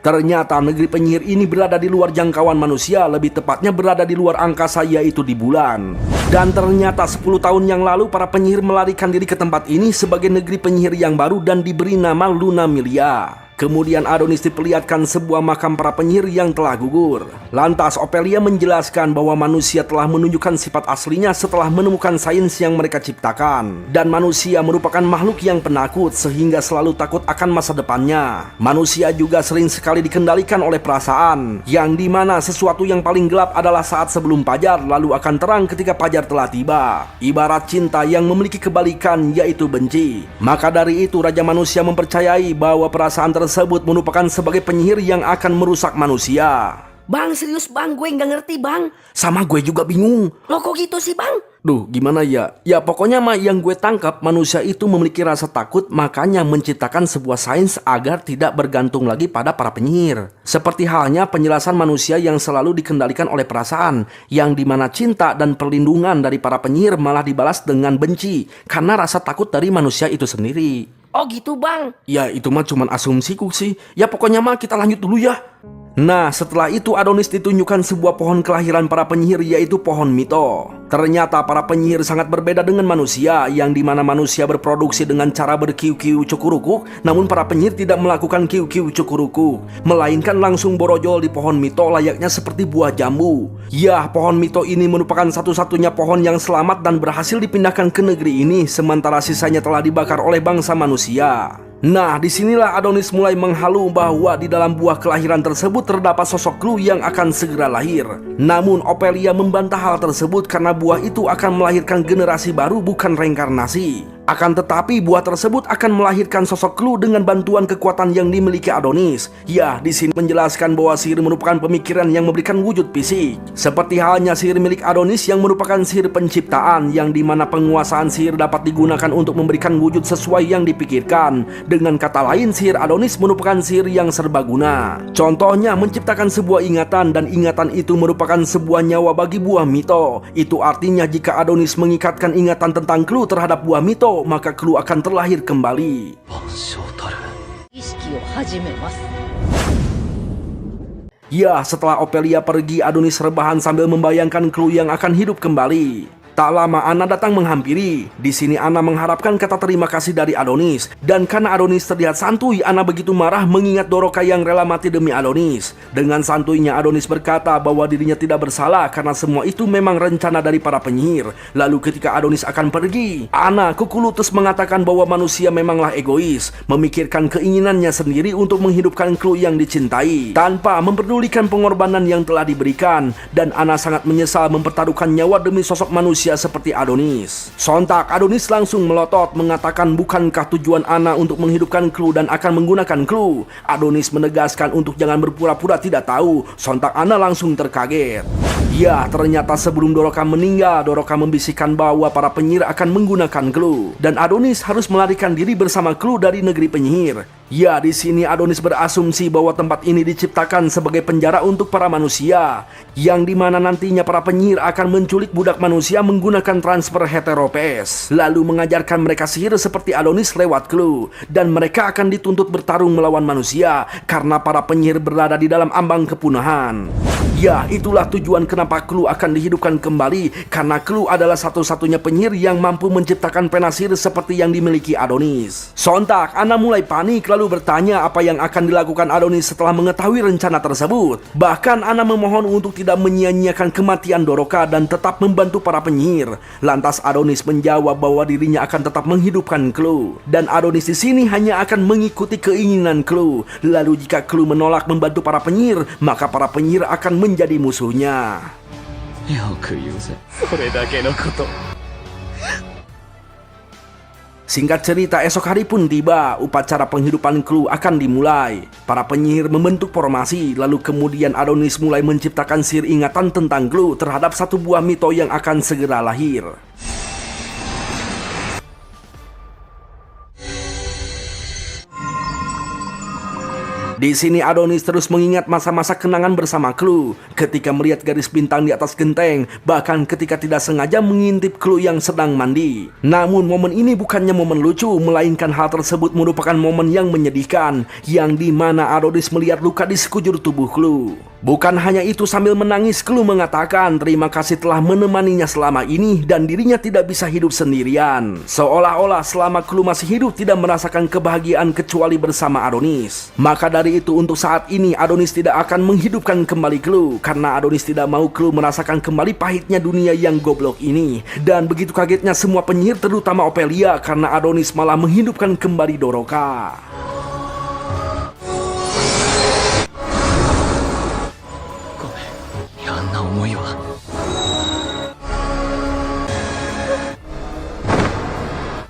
Ternyata negeri penyihir ini berada di luar jangkauan manusia, lebih tepatnya berada di luar angkasa, yaitu di bulan. Dan ternyata 10 tahun yang lalu para penyihir melarikan diri ke tempat ini sebagai negeri penyihir yang baru dan diberi nama Luna Milia. Kemudian Adonis diperlihatkan sebuah makam para penyihir yang telah gugur. Lantas Ophelia menjelaskan bahwa manusia telah menunjukkan sifat aslinya setelah menemukan sains yang mereka ciptakan. Dan manusia merupakan makhluk yang penakut sehingga selalu takut akan masa depannya. Manusia juga sering sekali dikendalikan oleh perasaan, yang dimana sesuatu yang paling gelap adalah saat sebelum fajar lalu akan terang ketika fajar telah tiba. Ibarat cinta yang memiliki kebalikan, yaitu benci. Maka dari itu Raja Manusia mempercayai bahwa perasaan tersebut merupakan sebagai penyihir yang akan merusak manusia. Bang, serius bang, gue nggak ngerti bang. Sama gue juga bingung. Loh kok gitu sih bang? Duh, gimana ya? Ya pokoknya mah yang gue tangkap, manusia itu memiliki rasa takut, makanya menciptakan sebuah sains agar tidak bergantung lagi pada para penyihir. Seperti halnya penjelasan manusia yang selalu dikendalikan oleh perasaan, yang dimana cinta dan perlindungan dari para penyihir malah dibalas dengan benci karena rasa takut dari manusia itu sendiri. Oh gitu bang. Ya itu mah cuman asumsiku sih. Ya pokoknya mah kita lanjut dulu ya. Nah, setelah itu Adonis ditunjukkan sebuah pohon kelahiran para penyihir, yaitu pohon Mito. Ternyata para penyihir sangat berbeda dengan manusia, yang dimana manusia berproduksi dengan cara berkiu-kiu cukurukuk, namun para penyihir tidak melakukan kiu-kiu cukurukuk, melainkan langsung borojol di pohon Mito layaknya seperti buah jambu. Ya, pohon Mito ini merupakan satu-satunya pohon yang selamat dan berhasil dipindahkan ke negeri ini, sementara sisanya telah dibakar oleh bangsa manusia. Nah, disinilah Adonis mulai menghalu bahwa di dalam buah kelahiran tersebut terdapat sosok Clue yang akan segera lahir. Namun Ophelia membantah hal tersebut karena buah itu akan melahirkan generasi baru, bukan reinkarnasi. Akan tetapi buah tersebut akan melahirkan sosok Clue dengan bantuan kekuatan yang dimiliki Adonis. Ya, di sini menjelaskan bahwa sihir merupakan pemikiran yang memberikan wujud fisik. Seperti halnya sihir milik Adonis yang merupakan sihir penciptaan, yang dimana penguasaan sihir dapat digunakan untuk memberikan wujud sesuai yang dipikirkan. Dengan kata lain, sihir Adonis merupakan sihir yang serbaguna. Contohnya menciptakan sebuah ingatan, dan ingatan itu merupakan sebuah nyawa bagi buah mito. Itu artinya jika Adonis mengikatkan ingatan tentang Clue terhadap buah mito, maka Clue akan terlahir kembali. 意識を始めます。 Ya, setelah Ophelia pergi, Adonis rebahan sambil membayangkan Clue yang akan hidup kembali. Tak lama Anna datang menghampiri. Di sini Anna mengharapkan kata terima kasih dari Adonis. Dan karena Adonis terlihat santuy, Anna begitu marah mengingat Doroka yang rela mati demi Adonis. Dengan santuynya Adonis berkata bahwa dirinya tidak bersalah karena semua itu memang rencana dari para penyihir. Lalu ketika Adonis akan pergi, Anna Kukulutus mengatakan bahwa manusia memanglah egois, memikirkan keinginannya sendiri untuk menghidupkan Clue yang dicintai tanpa memperdulikan pengorbanan yang telah diberikan. Dan Anna sangat menyesal mempertaruhkan nyawa demi sosok manusia seperti Adonis. Sontak Adonis langsung melotot mengatakan bukankah tujuan Anna untuk menghidupkan Clue dan akan menggunakan Clue. Adonis menegaskan untuk jangan berpura-pura tidak tahu. Sontak Anna langsung terkaget. Ya, ternyata sebelum Doroka meninggal, Doroka membisikkan bahwa para penyihir akan menggunakan Clue dan Adonis harus melarikan diri bersama Clue dari negeri penyihir. Ya, di sini Adonis berasumsi bahwa tempat ini diciptakan sebagai penjara untuk para manusia, yang dimana nantinya para penyihir akan menculik budak manusia menggunakan transfer heteropes, lalu mengajarkan mereka sihir seperti Adonis lewat Clue, dan mereka akan dituntut bertarung melawan manusia karena para penyihir berada di dalam ambang kepunahan. Ya, itulah tujuan kenapa Clue akan dihidupkan kembali, karena Clue adalah satu-satunya penyihir yang mampu menciptakan pena sihir seperti yang dimiliki Adonis. Sontak Anna mulai panik lalu bertanya apa yang akan dilakukan Adonis setelah mengetahui rencana tersebut. Bahkan Anna memohon untuk tidak menyia-nyiakan kematian Doroka dan tetap membantu para penyihir. Lantas Adonis menjawab bahwa dirinya akan tetap menghidupkan Clue, dan Adonis di sini hanya akan mengikuti keinginan Clue. Lalu jika Clue menolak membantu para penyihir, maka para penyihir akan menjadi musuhnya. Singkat cerita, esok hari pun tiba. Upacara penghidupan Clue akan dimulai. Para penyihir membentuk formasi, lalu kemudian Adonis mulai menciptakan sihir ingatan tentang Clue terhadap satu buah mito yang akan segera lahir. Di sini Adonis terus mengingat masa-masa kenangan bersama Clue, ketika melihat garis bintang di atas genteng, bahkan ketika tidak sengaja mengintip Clue yang sedang mandi. Namun momen ini bukannya momen lucu, melainkan hal tersebut merupakan momen yang menyedihkan, yang dimana Adonis melihat luka di sekujur tubuh Clue. Bukan hanya itu, sambil menangis Clue mengatakan terima kasih telah menemaninya selama ini dan dirinya tidak bisa hidup sendirian. Seolah-olah selama Clue masih hidup tidak merasakan kebahagiaan kecuali bersama Adonis. Maka dari itu untuk saat ini Adonis tidak akan menghidupkan kembali Clue, karena Adonis tidak mau Clue merasakan kembali pahitnya dunia yang goblok ini. Dan begitu kagetnya semua penyihir, terutama Ophelia, karena Adonis malah menghidupkan kembali Doroka.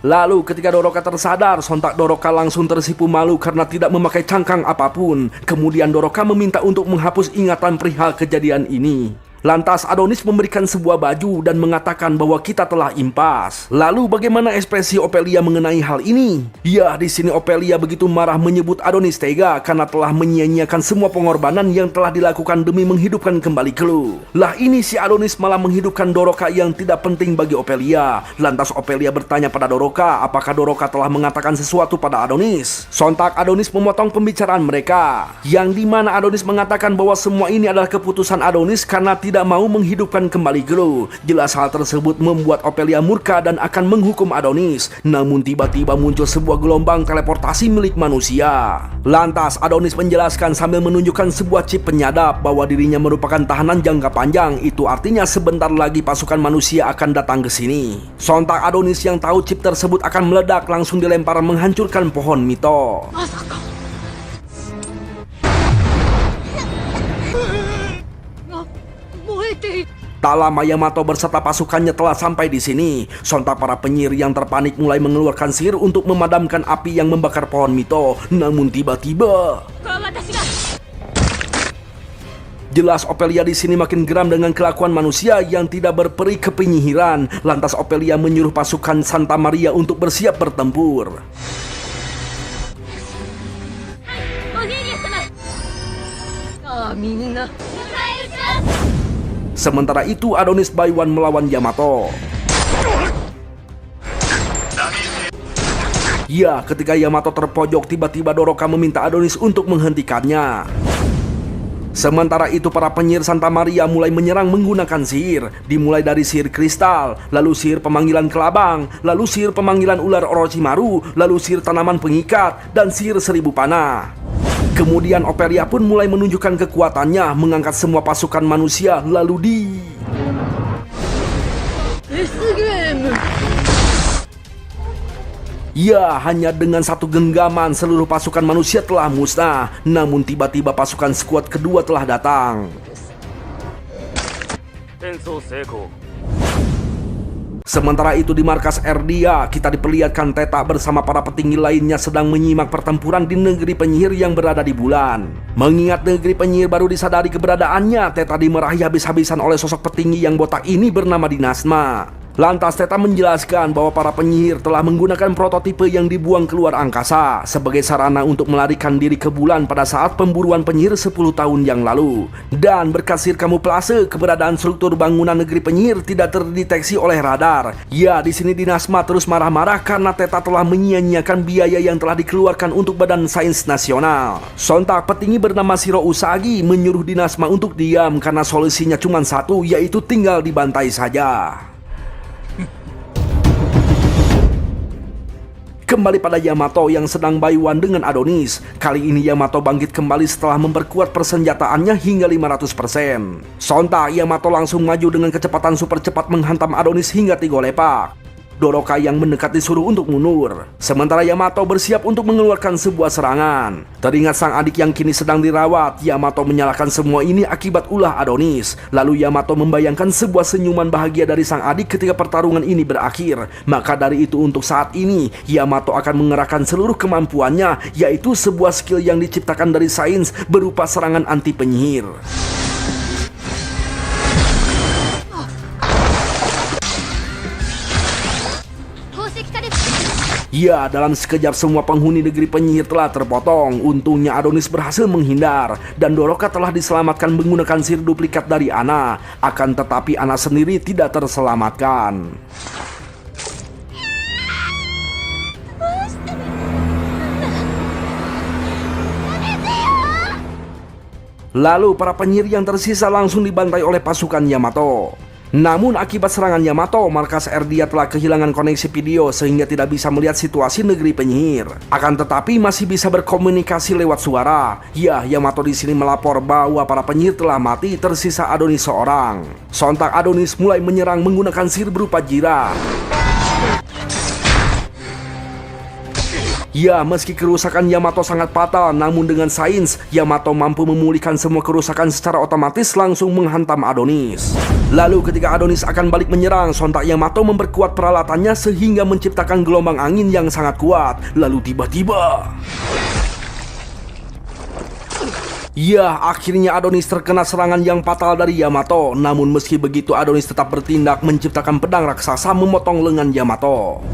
Lalu ketika Doroka tersadar, sontak Doroka langsung tersipu malu karena tidak memakai cangkang apapun. Kemudian Doroka meminta untuk menghapus ingatan perihal kejadian ini. Lantas Adonis memberikan sebuah baju dan mengatakan bahwa kita telah impas. Lalu bagaimana ekspresi Ophelia mengenai hal ini? Ya, di sini Ophelia begitu marah menyebut Adonis tega karena telah menyia-nyiakan semua pengorbanan yang telah dilakukan demi menghidupkan kembali Clue. Lah ini si Adonis malah menghidupkan Doroka yang tidak penting bagi Ophelia. Lantas Ophelia bertanya pada Doroka apakah Doroka telah mengatakan sesuatu pada Adonis. Sontak Adonis memotong pembicaraan mereka, yang dimana Adonis mengatakan bahwa semua ini adalah keputusan Adonis karena tidak mau menghidupkan kembali Clue. Jelas hal tersebut membuat Ophelia murka dan akan menghukum Adonis. Namun tiba-tiba muncul sebuah gelombang teleportasi milik manusia. Lantas Adonis menjelaskan sambil menunjukkan sebuah chip penyadap bahwa dirinya merupakan tahanan jangka panjang. Itu artinya sebentar lagi pasukan manusia akan datang ke sini. Sontak Adonis yang tahu chip tersebut akan meledak langsung dilempar menghancurkan pohon mito. Tak lama Yamato berserta pasukannya telah sampai di sini. Sontak para penyihir yang terpanik mulai mengeluarkan sihir untuk memadamkan api yang membakar pohon Mito. Namun tiba-tiba jelas Ophelia di sini makin geram dengan kelakuan manusia yang tidak berperi kepenyihiran. Lantas Ophelia menyuruh pasukan Santa Maria untuk bersiap bertempur. Sementara itu Adonis Baiwan melawan Yamato. Ya, ketika Yamato terpojok, tiba-tiba Doroka meminta Adonis untuk menghentikannya. Sementara itu para penyihir Santa Maria mulai menyerang menggunakan sihir. Dimulai dari sihir kristal, lalu sihir pemanggilan kelabang, lalu sihir pemanggilan ular Orochimaru, lalu sihir tanaman pengikat, dan sihir seribu panah. Kemudian Ophelia pun mulai menunjukkan kekuatannya, mengangkat semua pasukan manusia, lalu ya, hanya dengan satu genggaman seluruh pasukan manusia telah musnah. Namun tiba-tiba pasukan skuad kedua telah datang. Sementara itu di markas Erdia, kita diperlihatkan Theta bersama para petinggi lainnya sedang menyimak pertempuran di negeri penyihir yang berada di bulan. Mengingat negeri penyihir baru disadari keberadaannya, Theta dimarahi habis-habisan oleh sosok petinggi yang botak ini bernama Dinasma. Lantas Theta menjelaskan bahwa para penyihir telah menggunakan prototipe yang dibuang keluar angkasa sebagai sarana untuk melarikan diri ke bulan pada saat pemburuan penyihir 10 tahun yang lalu. Dan berkat sihir kamuflase, keberadaan struktur bangunan negeri penyihir tidak terdeteksi oleh radar. Ya, di sini Dinasma terus marah-marah karena Theta telah menyia-nyiakan biaya yang telah dikeluarkan untuk Badan Sains Nasional. Sontak petinggi bernama Shiro Usagi menyuruh Dinasma untuk diam karena solusinya cuma satu, yaitu tinggal dibantai saja. Kembali pada Yamato yang sedang Baiwan dengan Adonis. Kali ini Yamato bangkit kembali setelah memperkuat persenjataannya hingga 500%. Sontak Yamato langsung maju dengan kecepatan super cepat menghantam Adonis hingga 3 lepak. Doroka yang mendekat disuruh untuk mundur. Sementara Yamato bersiap untuk mengeluarkan sebuah serangan. Teringat sang adik yang kini sedang dirawat, Yamato menyalahkan semua ini akibat ulah Adonis. Lalu Yamato membayangkan sebuah senyuman bahagia dari sang adik ketika pertarungan ini berakhir. Maka dari itu untuk saat ini, Yamato akan mengerahkan seluruh kemampuannya, yaitu sebuah skill yang diciptakan dari sains berupa serangan anti penyihir. Ya, dalam sekejap semua penghuni negeri penyihir telah terpotong. Untungnya Adonis berhasil menghindar dan Doroka telah diselamatkan menggunakan sihir duplikat dari Ana. Akan tetapi Ana sendiri tidak terselamatkan. Lalu para penyihir yang tersisa langsung dibantai oleh pasukan Yamato. Namun akibat serangan Yamato, markas Erdia telah kehilangan koneksi video sehingga tidak bisa melihat situasi negeri penyihir. Akan tetapi masih bisa berkomunikasi lewat suara. Ya, Yamato di sini melapor bahwa para penyihir telah mati, tersisa Adonis seorang. Sontak Adonis mulai menyerang menggunakan sihir berupa jira. Ya, meski kerusakan Yamato sangat fatal, namun dengan sains, Yamato mampu memulihkan semua kerusakan secara otomatis langsung menghantam Adonis. Lalu ketika Adonis akan balik menyerang, sontak Yamato memperkuat peralatannya sehingga menciptakan gelombang angin yang sangat kuat. Lalu tiba-tiba, ya, akhirnya Adonis terkena serangan yang fatal dari Yamato. Namun meski begitu Adonis tetap bertindak menciptakan pedang raksasa memotong lengan Yamato.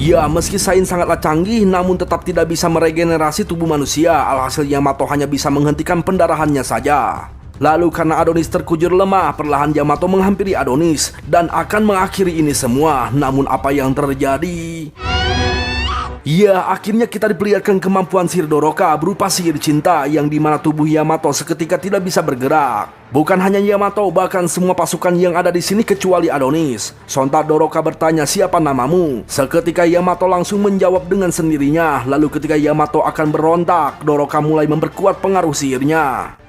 Ya, meski sains sangatlah canggih, namun tetap tidak bisa meregenerasi tubuh manusia. Alhasil Yamato hanya bisa menghentikan pendarahannya saja. Lalu karena Adonis terkujur lemah, perlahan Yamato menghampiri Adonis dan akan mengakhiri ini semua. Namun apa yang terjadi? Ya, akhirnya kita diperlihatkan kemampuan sihir Doroka berupa sihir cinta yang dimana tubuh Yamato seketika tidak bisa bergerak. Bukan hanya Yamato, bahkan semua pasukan yang ada di sini kecuali Adonis. Sontak Doroka bertanya, "Siapa namamu?" Seketika Yamato langsung menjawab dengan sendirinya. Lalu ketika Yamato akan berontak, Doroka mulai memperkuat pengaruh sihirnya.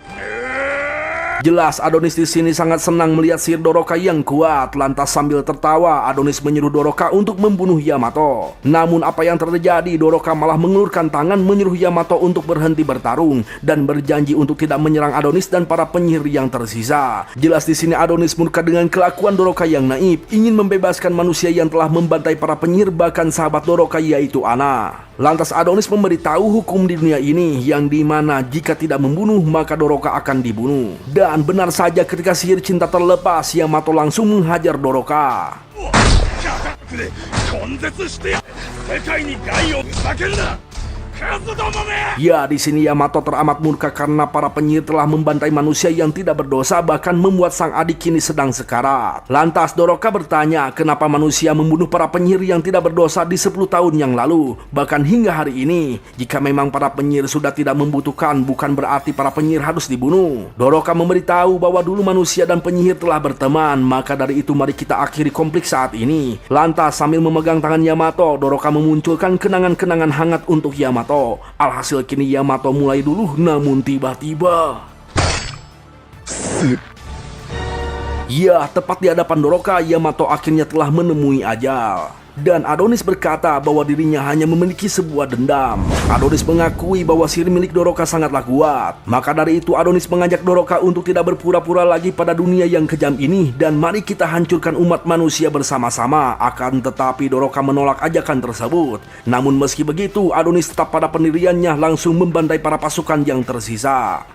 Jelas Adonis di sini sangat senang melihat sihir Doroka yang kuat. Lantas sambil tertawa, Adonis menyuruh Doroka untuk membunuh Yamato. Namun apa yang terjadi? Doroka malah mengulurkan tangan menyuruh Yamato untuk berhenti bertarung dan berjanji untuk tidak menyerang Adonis dan para penyihir yang tersisa. Jelas di sini Adonis murka dengan kelakuan Doroka yang naif, ingin membebaskan manusia yang telah membantai para penyihir bahkan sahabat Doroka yaitu Ana. Lantas Adonis memberitahu hukum di dunia ini yang dimana jika tidak membunuh maka Doroka akan dibunuh. Dan benar saja ketika sihir cinta terlepas, Yamato langsung menghajar Doroka. Ya, di sini Yamato teramat murka karena para penyihir telah membantai manusia yang tidak berdosa, bahkan membuat sang adik kini sedang sekarat. Lantas Doroka bertanya, kenapa manusia membunuh para penyihir yang tidak berdosa di 10 tahun yang lalu, bahkan hingga hari ini. Jika memang para penyihir sudah tidak membutuhkan, bukan berarti para penyihir harus dibunuh. Doroka memberitahu bahwa dulu manusia dan penyihir telah berteman, maka dari itu mari kita akhiri konflik saat ini. Lantas sambil memegang tangan Yamato, Doroka memunculkan kenangan-kenangan hangat untuk Yamato. Alhasil kini Yamato mulai dulu, namun tiba-tiba ya, tepat di hadapan Doroka, Yamato akhirnya telah menemui ajal. Dan Adonis berkata bahwa dirinya hanya memiliki sebuah dendam. Adonis mengakui bahwa sihir milik Doroka sangatlah kuat. Maka dari itu Adonis mengajak Doroka untuk tidak berpura-pura lagi pada dunia yang kejam ini, dan mari kita hancurkan umat manusia bersama-sama. Akan tetapi Doroka menolak ajakan tersebut. Namun meski begitu Adonis tetap pada pendiriannya, langsung membantai para pasukan yang tersisa.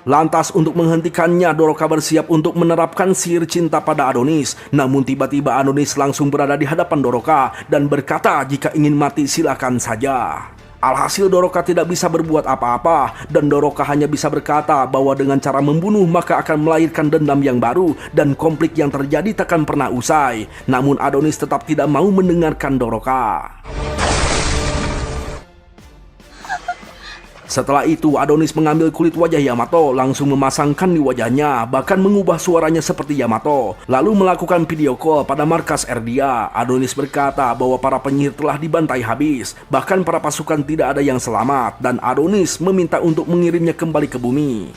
Lantas untuk menghentikannya, Doroka bersiap untuk menerapkan sihir cinta pada Adonis. Namun tiba-tiba Adonis langsung berada di hadapan Doroka dan berkata jika ingin mati silakan saja. Alhasil Doroka tidak bisa berbuat apa-apa, dan Doroka hanya bisa berkata bahwa dengan cara membunuh maka akan melahirkan dendam yang baru dan konflik yang terjadi takkan pernah usai. Namun Adonis tetap tidak mau mendengarkan Doroka. Setelah itu Adonis mengambil kulit wajah Yamato, langsung memasangkan di wajahnya, bahkan mengubah suaranya seperti Yamato, lalu melakukan video call pada markas Erdia. Adonis berkata bahwa para penyihir telah dibantai habis, bahkan para pasukan tidak ada yang selamat, dan Adonis meminta untuk mengirimnya kembali ke bumi.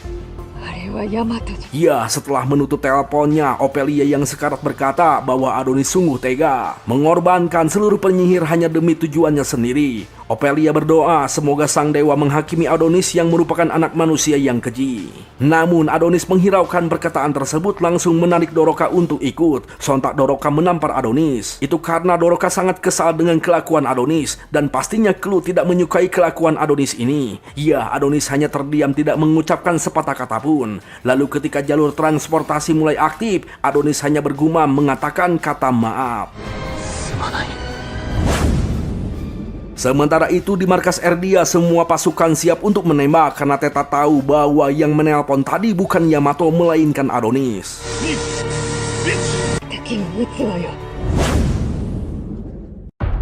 Ya, setelah menutup teleponnya, Ophelia yang sekarat berkata bahwa Adonis sungguh tega, mengorbankan seluruh penyihir hanya demi tujuannya sendiri. Ophelia berdoa semoga sang dewa menghakimi Adonis yang merupakan anak manusia yang keji. Namun Adonis menghiraukan perkataan tersebut, langsung menarik Doroka untuk ikut. Sontak Doroka menampar Adonis. Itu karena Doroka sangat kesal dengan kelakuan Adonis, dan pastinya Clue tidak menyukai kelakuan Adonis ini. Ya, Adonis hanya terdiam tidak mengucapkan sepatah kata pun. Lalu ketika jalur transportasi mulai aktif, Adonis hanya bergumam mengatakan kata maaf. Sementara itu di markas Erdia semua pasukan siap untuk menembak karena Theta tahu bahwa yang menelpon tadi bukan Yamato melainkan Adonis.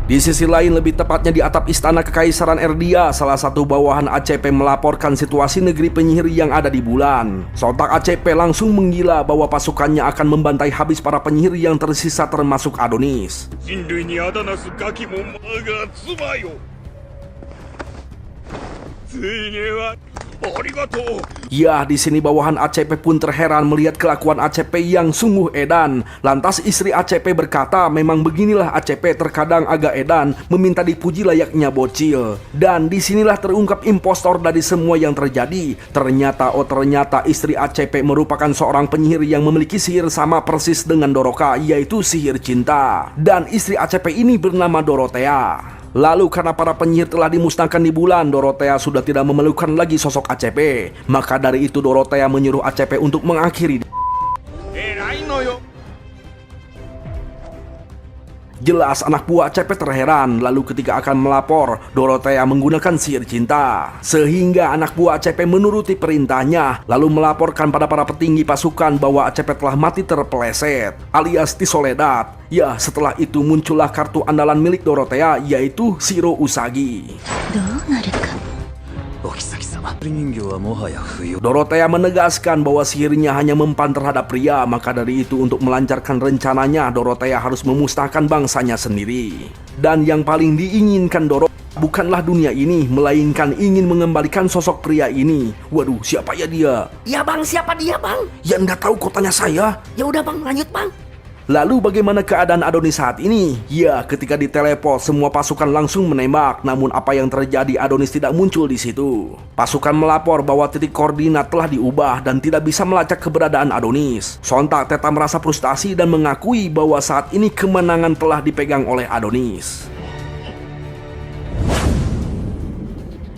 Di sisi lain, lebih tepatnya di atap istana kekaisaran Erdia, salah satu bawahan ACP melaporkan situasi negeri penyihir yang ada di bulan. Sontak ACP langsung menggila bahwa pasukannya akan membantai habis para penyihir yang tersisa termasuk Adonis. Ya, di sini bawahan ACP pun terheran melihat kelakuan ACP yang sungguh edan. Lantas istri ACP berkata memang beginilah ACP, terkadang agak edan, meminta dipuji layaknya bocil. Dan disinilah terungkap impostor dari semua yang terjadi. Ternyata istri ACP merupakan seorang penyihir yang memiliki sihir sama persis dengan Doroka, yaitu sihir cinta. Dan istri ACP ini bernama Dorothea. Lalu karena para penyihir telah dimusnahkan di bulan, Dorothea sudah tidak memerlukan lagi sosok ACP. Maka dari itu Dorothea menyuruh ACP untuk mengakhiri. Jelas anak buah ACP terheran. Lalu ketika akan melapor, Dorothea menggunakan sihir cinta, sehingga anak buah ACP menuruti perintahnya, lalu melaporkan pada para petinggi pasukan bahwa ACP telah mati terpeleset, alias Tisoledad. Ya, setelah itu muncullah kartu andalan milik Dorothea, yaitu Shiro Usagi. Dorothea menegaskan bahwa sihirnya hanya mempan terhadap pria, maka dari itu untuk melancarkan rencananya Dorothea harus memusnahkan bangsanya sendiri. Dan yang paling diinginkan Dorothea bukanlah dunia ini, melainkan ingin mengembalikan sosok pria ini. Waduh, siapa ya dia? Ya bang, siapa dia bang? Ya nggak tahu, kok tanya saya. Ya udah bang, lanjut bang. Lalu bagaimana keadaan Adonis saat ini? Ya, ketika diteleport semua pasukan langsung menembak. Namun apa yang terjadi, Adonis tidak muncul di situ. Pasukan melapor bahwa titik koordinat telah diubah dan tidak bisa melacak keberadaan Adonis. Sontak Theta merasa frustasi dan mengakui bahwa saat ini kemenangan telah dipegang oleh Adonis.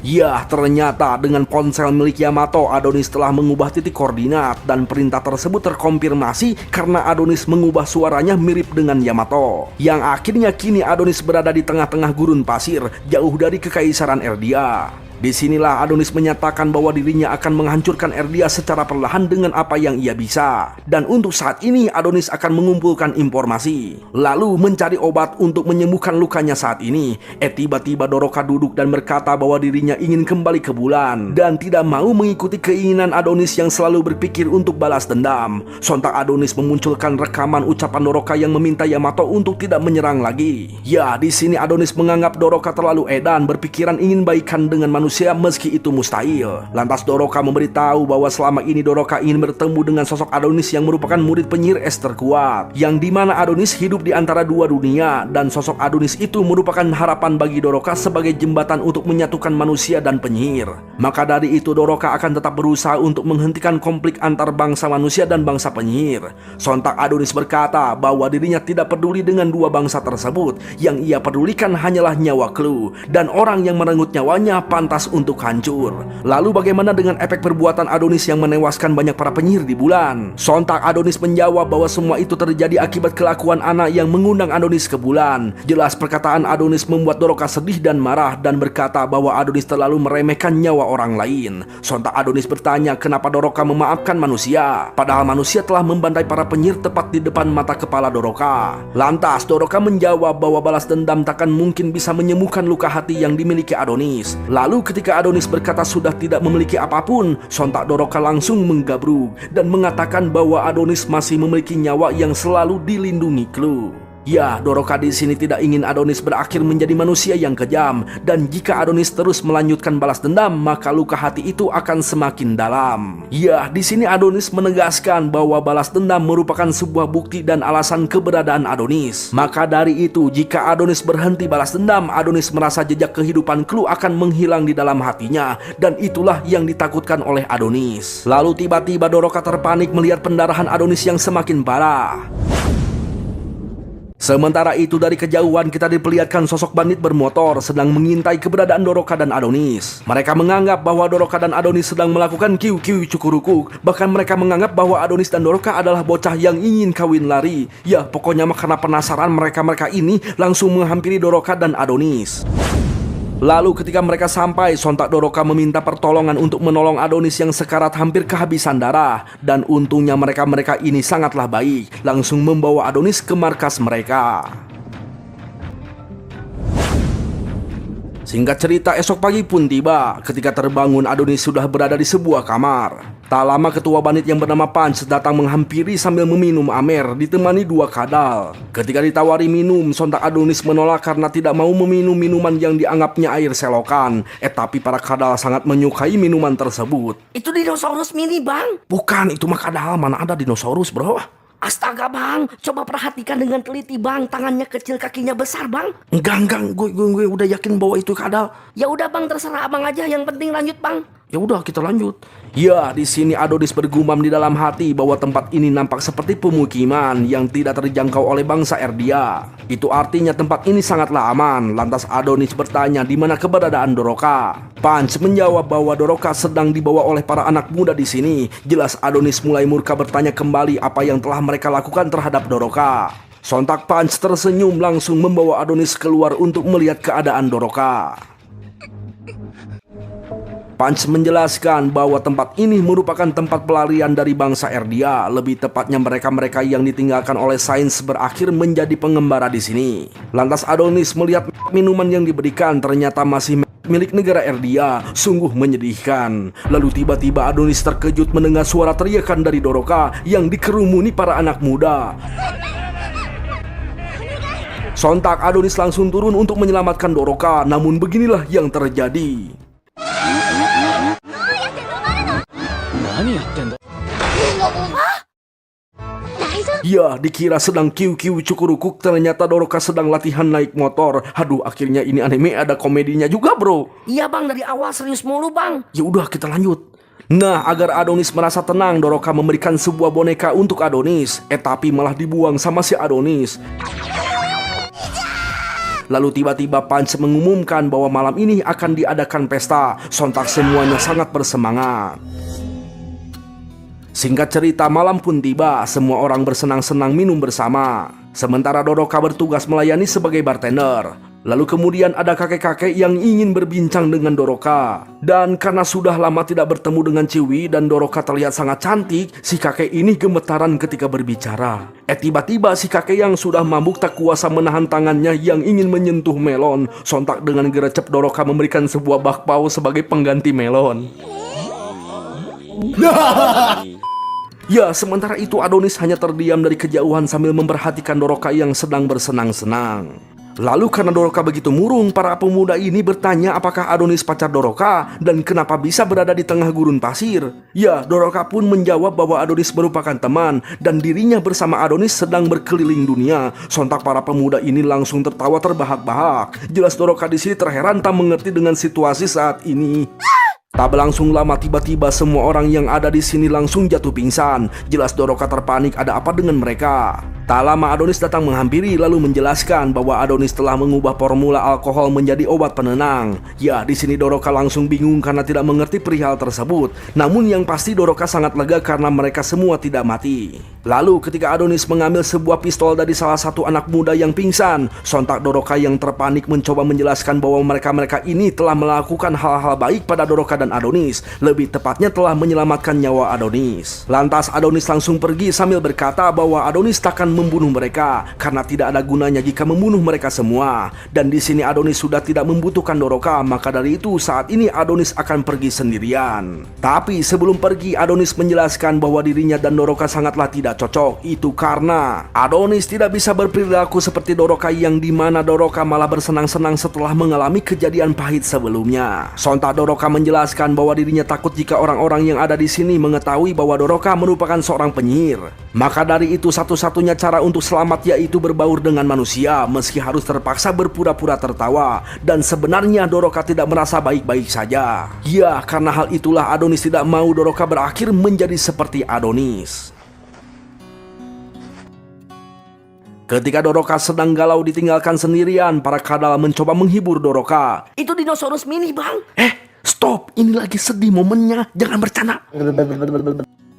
Ya, ternyata dengan ponsel milik Yamato, Adonis telah mengubah titik koordinat dan perintah tersebut terkonfirmasi karena Adonis mengubah suaranya mirip dengan Yamato. Yang akhirnya kini Adonis berada di tengah-tengah gurun pasir, jauh dari kekaisaran Erdia. Disinilah Adonis menyatakan bahwa dirinya akan menghancurkan Erdia secara perlahan dengan apa yang ia bisa. Dan untuk saat ini Adonis akan mengumpulkan informasi, lalu mencari obat untuk menyembuhkan lukanya saat ini. Tiba-tiba Doroka duduk dan berkata bahwa dirinya ingin kembali ke bulan dan tidak mau mengikuti keinginan Adonis yang selalu berpikir untuk balas dendam. Sontak Adonis memunculkan rekaman ucapan Doroka yang meminta Yamato untuk tidak menyerang lagi. Ya, di sini Adonis menganggap Doroka terlalu edan, berpikiran ingin baikan dengan manusia meski itu mustahil. Lantas Doroka memberitahu bahwa selama ini Doroka ingin bertemu dengan sosok Adonis yang merupakan murid penyihir es terkuat, yang dimana Adonis hidup di antara dua dunia, dan sosok Adonis itu merupakan harapan bagi Doroka sebagai jembatan untuk menyatukan manusia dan penyihir. Maka dari itu Doroka akan tetap berusaha untuk menghentikan konflik antar bangsa manusia dan bangsa penyihir. Sontak Adonis berkata bahwa dirinya tidak peduli dengan dua bangsa tersebut, yang ia pedulikan hanyalah nyawa Clue, dan orang yang merenggut nyawanya pantas untuk hancur. Lalu bagaimana dengan efek perbuatan Adonis yang menewaskan banyak para penyihir di bulan? Sontak Adonis menjawab bahwa semua itu terjadi akibat kelakuan anak yang mengundang Adonis ke bulan. Jelas perkataan Adonis membuat Doroka sedih dan marah dan berkata bahwa Adonis terlalu meremehkan nyawa orang lain. Sontak Adonis bertanya kenapa Doroka memaafkan manusia, padahal manusia telah membantai para penyihir tepat di depan mata kepala Doroka. Lantas Doroka menjawab bahwa balas dendam takkan mungkin bisa menyembuhkan luka hati yang dimiliki Adonis. Lalu ketika Adonis berkata sudah tidak memiliki apapun, sontak Doroka langsung menggabruk dan mengatakan bahwa Adonis masih memiliki nyawa yang selalu dilindungi Clue. Ya, Doroka di sini tidak ingin Adonis berakhir menjadi manusia yang kejam, dan jika Adonis terus melanjutkan balas dendam, maka luka hati itu akan semakin dalam. Ya, di sini Adonis menegaskan bahwa balas dendam merupakan sebuah bukti dan alasan keberadaan Adonis. Maka dari itu, jika Adonis berhenti balas dendam, Adonis merasa jejak kehidupan Clue akan menghilang di dalam hatinya, dan itulah yang ditakutkan oleh Adonis. Lalu tiba-tiba Doroka terpanik melihat pendarahan Adonis yang semakin parah. Sementara itu dari kejauhan kita diperlihatkan sosok bandit bermotor sedang mengintai keberadaan Doroka dan Adonis. Mereka menganggap bahwa Doroka dan Adonis sedang melakukan kiu-kiu cukurukuk. Bahkan mereka menganggap bahwa Adonis dan Doroka adalah bocah yang ingin kawin lari. Ya, pokoknya karena penasaran mereka ini langsung menghampiri Doroka dan Adonis. Lalu ketika mereka sampai, sontak Doroka meminta pertolongan untuk menolong Adonis yang sekarat hampir kehabisan darah. Dan untungnya mereka ini sangatlah baik, langsung membawa Adonis ke markas mereka. Singkat cerita, esok pagi pun tiba. Ketika terbangun, Adonis sudah berada di sebuah kamar. Tak lama ketua bandit yang bernama Punch datang menghampiri sambil meminum amer ditemani dua kadal. Ketika ditawari minum, sontak Adonis menolak karena tidak mau meminum minuman yang dianggapnya air selokan. Tapi para kadal sangat menyukai minuman tersebut. Itu dinosaurus mini bang. Bukan, itu mah kadal, mana ada dinosaurus bro. Astaga bang, coba perhatikan dengan teliti bang, tangannya kecil kakinya besar bang. Enggak, gue udah yakin bahwa itu kadal. Ya udah bang, terserah abang aja, yang penting lanjut bang. Ya udah, kita lanjut. Ya, di sini Adonis bergumam di dalam hati bahwa tempat ini nampak seperti pemukiman yang tidak terjangkau oleh bangsa Erdia. Itu artinya tempat ini sangatlah aman. Lantas Adonis bertanya di mana keberadaan Doroka. Punch menjawab bahwa Doroka sedang dibawa oleh para anak muda di sini. Jelas Adonis mulai murka bertanya kembali apa yang telah mereka lakukan terhadap Doroka. Sontak Punch tersenyum langsung membawa Adonis keluar untuk melihat keadaan Doroka. Punch menjelaskan bahwa tempat ini merupakan tempat pelarian dari bangsa Erdia. Lebih tepatnya mereka yang ditinggalkan oleh sains berakhir menjadi pengembara di sini. Lantas Adonis melihat minuman yang diberikan ternyata masih milik negara Erdia. Sungguh menyedihkan. Lalu tiba-tiba Adonis terkejut mendengar suara teriakan dari Doroka yang dikerumuni para anak muda. Sontak Adonis langsung turun untuk menyelamatkan Doroka. Namun beginilah yang terjadi. Ya, dikira sedang kiu-kiu cukurukuk, ternyata Doroka sedang latihan naik motor. Aduh, akhirnya ini anime ada komedinya juga, bro. Iya bang, dari awal serius mulu bang. Ya udah, kita lanjut. Nah, agar Adonis merasa tenang, Doroka memberikan sebuah boneka untuk Adonis. Tapi malah dibuang sama si Adonis. Lalu tiba-tiba Punch mengumumkan bahwa malam ini akan diadakan pesta. Sontak semuanya sangat bersemangat. Singkat cerita, malam pun tiba. Semua orang bersenang-senang minum bersama. Sementara Doroka bertugas melayani sebagai bartender. Lalu kemudian ada kakek-kakek yang ingin berbincang dengan Doroka. Dan karena sudah lama tidak bertemu dengan Ciwi dan Doroka terlihat sangat cantik, si kakek ini gemetaran ketika berbicara. Tiba-tiba si kakek yang sudah mabuk tak kuasa menahan tangannya yang ingin menyentuh melon. Sontak dengan gercep Doroka memberikan sebuah bakpao sebagai pengganti melon. Ya, sementara itu Adonis hanya terdiam dari kejauhan sambil memperhatikan Doroka yang sedang bersenang-senang. Lalu karena Doroka begitu murung, para pemuda ini bertanya apakah Adonis pacar Doroka dan kenapa bisa berada di tengah gurun pasir. Ya, Doroka pun menjawab bahwa Adonis merupakan teman dan dirinya bersama Adonis sedang berkeliling dunia. Sontak para pemuda ini langsung tertawa terbahak-bahak. Jelas Doroka di sini terheran tak mengerti dengan situasi saat ini. Tak berlangsung lama tiba-tiba semua orang yang ada di sini langsung jatuh pingsan. Jelas Doroka terpanik, ada apa dengan mereka? Tak lama Adonis datang menghampiri lalu menjelaskan bahwa Adonis telah mengubah formula alkohol menjadi obat penenang. Ya, di sini Doroka langsung bingung karena tidak mengerti perihal tersebut. Namun yang pasti Doroka sangat lega karena mereka semua tidak mati. Lalu ketika Adonis mengambil sebuah pistol dari salah satu anak muda yang pingsan, sontak Doroka yang terpanik mencoba menjelaskan bahwa mereka ini telah melakukan hal-hal baik pada Doroka dan Adonis. Lebih tepatnya telah menyelamatkan nyawa Adonis. Lantas Adonis langsung pergi sambil berkata bahwa Adonis takkan membunuh mereka karena tidak ada gunanya jika membunuh mereka semua. Dan di sini Adonis sudah tidak membutuhkan Doroka, maka dari itu saat ini Adonis akan pergi sendirian. Tapi sebelum pergi Adonis menjelaskan bahwa dirinya dan Doroka sangatlah tidak cocok. Itu karena Adonis tidak bisa berperilaku seperti Doroka yang dimana Doroka malah bersenang-senang setelah mengalami kejadian pahit sebelumnya. Sontak Doroka menjelaskan bahwa dirinya takut jika orang-orang yang ada di sini mengetahui bahwa Doroka merupakan seorang penyihir. Maka dari itu satu-satunya cara untuk selamat yaitu berbaur dengan manusia meski harus terpaksa berpura-pura tertawa. Dan sebenarnya Doroka tidak merasa baik-baik saja. Ya, karena hal itulah Adonis tidak mau Doroka berakhir menjadi seperti Adonis. Ketika Doroka sedang galau ditinggalkan sendirian, para kadal mencoba menghibur Doroka. Itu dinosaurus mini bang. Stop, ini lagi sedih momennya, jangan bercanda.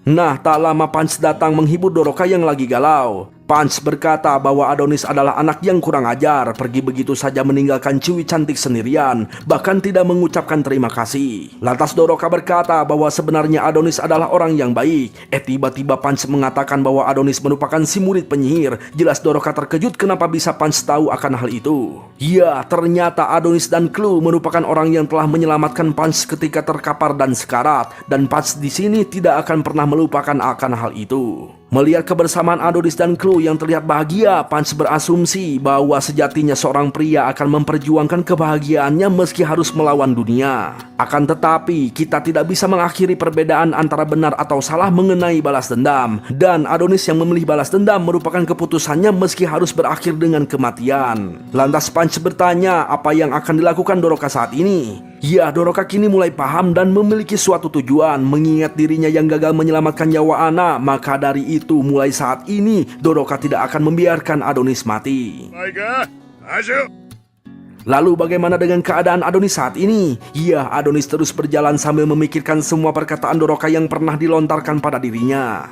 Nah, tak lama Punch datang menghibur Doroka yang lagi galau. Punch berkata bahwa Adonis adalah anak yang kurang ajar, pergi begitu saja meninggalkan Ciwi cantik sendirian, bahkan tidak mengucapkan terima kasih. Lantas Doroka berkata bahwa sebenarnya Adonis adalah orang yang baik. Tiba-tiba Punch mengatakan bahwa Adonis merupakan si murid penyihir. Jelas Doroka terkejut kenapa bisa Punch tahu akan hal itu. Ya, ternyata Adonis dan Clue merupakan orang yang telah menyelamatkan Punch ketika terkapar dan sekarat, dan Punch di sini tidak akan pernah melupakan akan hal itu. Melihat kebersamaan Adonis dan Clue yang terlihat bahagia, Punch berasumsi bahwa sejatinya seorang pria akan memperjuangkan kebahagiaannya meski harus melawan dunia. Akan tetapi, kita tidak bisa mengakhiri perbedaan antara benar atau salah mengenai balas dendam. Dan Adonis yang memilih balas dendam merupakan keputusannya meski harus berakhir dengan kematian. Lantas Punch bertanya apa yang akan dilakukan Doroka saat ini. Ya, Doroka kini mulai paham dan memiliki suatu tujuan. Mengingat dirinya yang gagal menyelamatkan nyawa Ana, maka dari itu mulai saat ini Doroka tidak akan membiarkan Adonis mati. Lalu bagaimana dengan keadaan Adonis saat ini? Ya, Adonis terus berjalan sambil memikirkan semua perkataan Doroka yang pernah dilontarkan pada dirinya.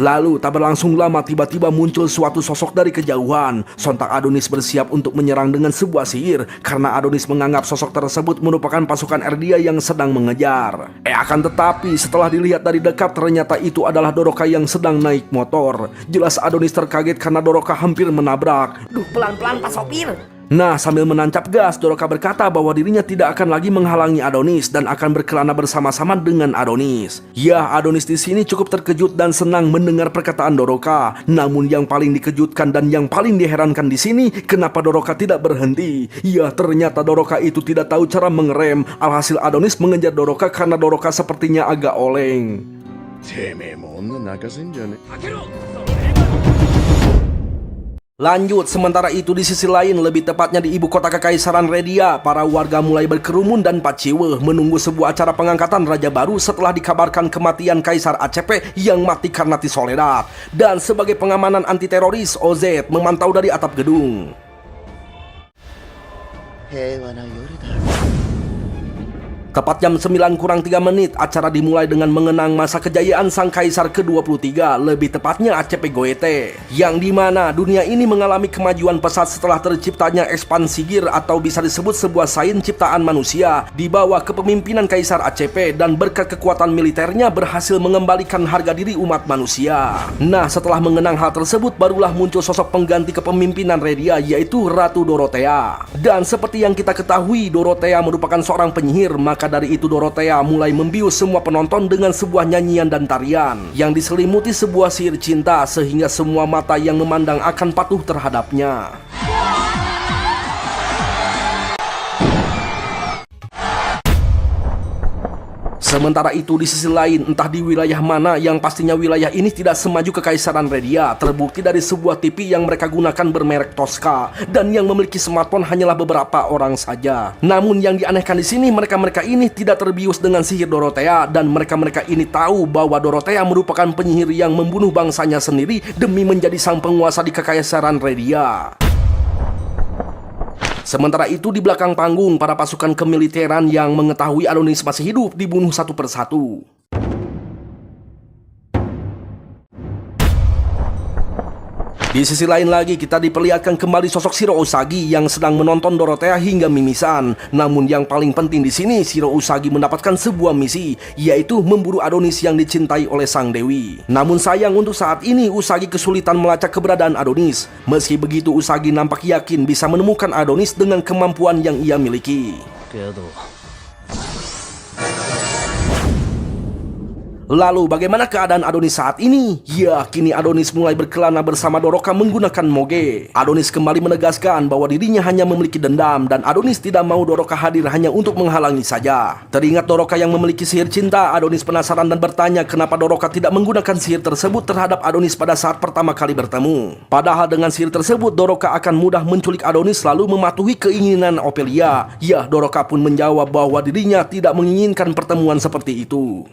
Lalu tak berlangsung lama tiba-tiba muncul suatu sosok dari kejauhan. Sontak Adonis bersiap untuk menyerang dengan sebuah sihir karena Adonis menganggap sosok tersebut merupakan pasukan Erdia yang sedang mengejar. Akan tetapi setelah dilihat dari dekat ternyata itu adalah Doroka yang sedang naik motor. Jelas Adonis terkaget karena Doroka hampir menabrak. Duh, pelan-pelan Pak Sopir. Nah, sambil menancap gas, Doroka berkata bahwa dirinya tidak akan lagi menghalangi Adonis dan akan berkelana bersama-sama dengan Adonis. Ya, Adonis di sini cukup terkejut dan senang mendengar perkataan Doroka. Namun yang paling dikejutkan dan yang paling diherankan di sini, kenapa Doroka tidak berhenti? Ya, ternyata Doroka itu tidak tahu cara mengerem. Alhasil Adonis mengejar Doroka karena Doroka sepertinya agak oleng. Lanjut, sementara itu di sisi lain, lebih tepatnya di ibu kota Kekaisaran Redia, para warga mulai berkerumun dan paciwe menunggu sebuah acara pengangkatan raja baru setelah dikabarkan kematian Kaisar ACP yang mati karena Soledad. Dan sebagai pengamanan anti teroris, OZ memantau dari atap gedung. Tepat jam 9:03, acara dimulai dengan mengenang masa kejayaan sang kaisar ke-23, lebih tepatnya ACP Goethe, yang dimana dunia ini mengalami kemajuan pesat setelah terciptanya ekspansi Gir atau bisa disebut sebuah sains ciptaan manusia di bawah kepemimpinan Kaisar ACP, dan berkat kekuatan militernya berhasil mengembalikan harga diri umat manusia. Nah, setelah mengenang hal tersebut barulah muncul sosok pengganti kepemimpinan Redia, yaitu Ratu Dorothea. Dan seperti yang kita ketahui, Dorothea merupakan seorang penyihir. Maka dari itu Dorothea mulai membius semua penonton dengan sebuah nyanyian dan tarian yang diselimuti sebuah sihir cinta sehingga semua mata yang memandang akan patuh terhadapnya. Sementara itu di sisi lain, entah di wilayah mana, yang pastinya wilayah ini tidak semaju Kekaisaran Redia, terbukti dari sebuah TV yang mereka gunakan bermerek Tosca, dan yang memiliki smartphone hanyalah beberapa orang saja. Namun yang dianehkan di sini, mereka-mereka ini tidak terbius dengan sihir Dorothea, dan mereka-mereka ini tahu bahwa Dorothea merupakan penyihir yang membunuh bangsanya sendiri demi menjadi sang penguasa di Kekaisaran Redia. Sementara itu di belakang panggung, para pasukan kemiliteran yang mengetahui Adonis masih hidup dibunuh satu persatu. Di sisi lain lagi, kita diperlihatkan kembali sosok Shiro Usagi yang sedang menonton Dorothea hingga mimisan. Namun yang paling penting di sini, Shiro Usagi mendapatkan sebuah misi, yaitu memburu Adonis yang dicintai oleh sang dewi. Namun sayang untuk saat ini, Usagi kesulitan melacak keberadaan Adonis. Meski begitu, Usagi nampak yakin bisa menemukan Adonis dengan kemampuan yang ia miliki. Lalu bagaimana keadaan Adonis saat ini? Ya, kini Adonis mulai berkelana bersama Doroka menggunakan moge. Adonis kembali menegaskan bahwa dirinya hanya memiliki dendam, dan Adonis tidak mau Doroka hadir hanya untuk menghalangi saja. Teringat Doroka yang memiliki sihir cinta, Adonis penasaran dan bertanya kenapa Doroka tidak menggunakan sihir tersebut terhadap Adonis pada saat pertama kali bertemu. Padahal dengan sihir tersebut Doroka akan mudah menculik Adonis lalu mematuhi keinginan Ophelia. Ya, Doroka pun menjawab bahwa dirinya tidak menginginkan pertemuan seperti itu.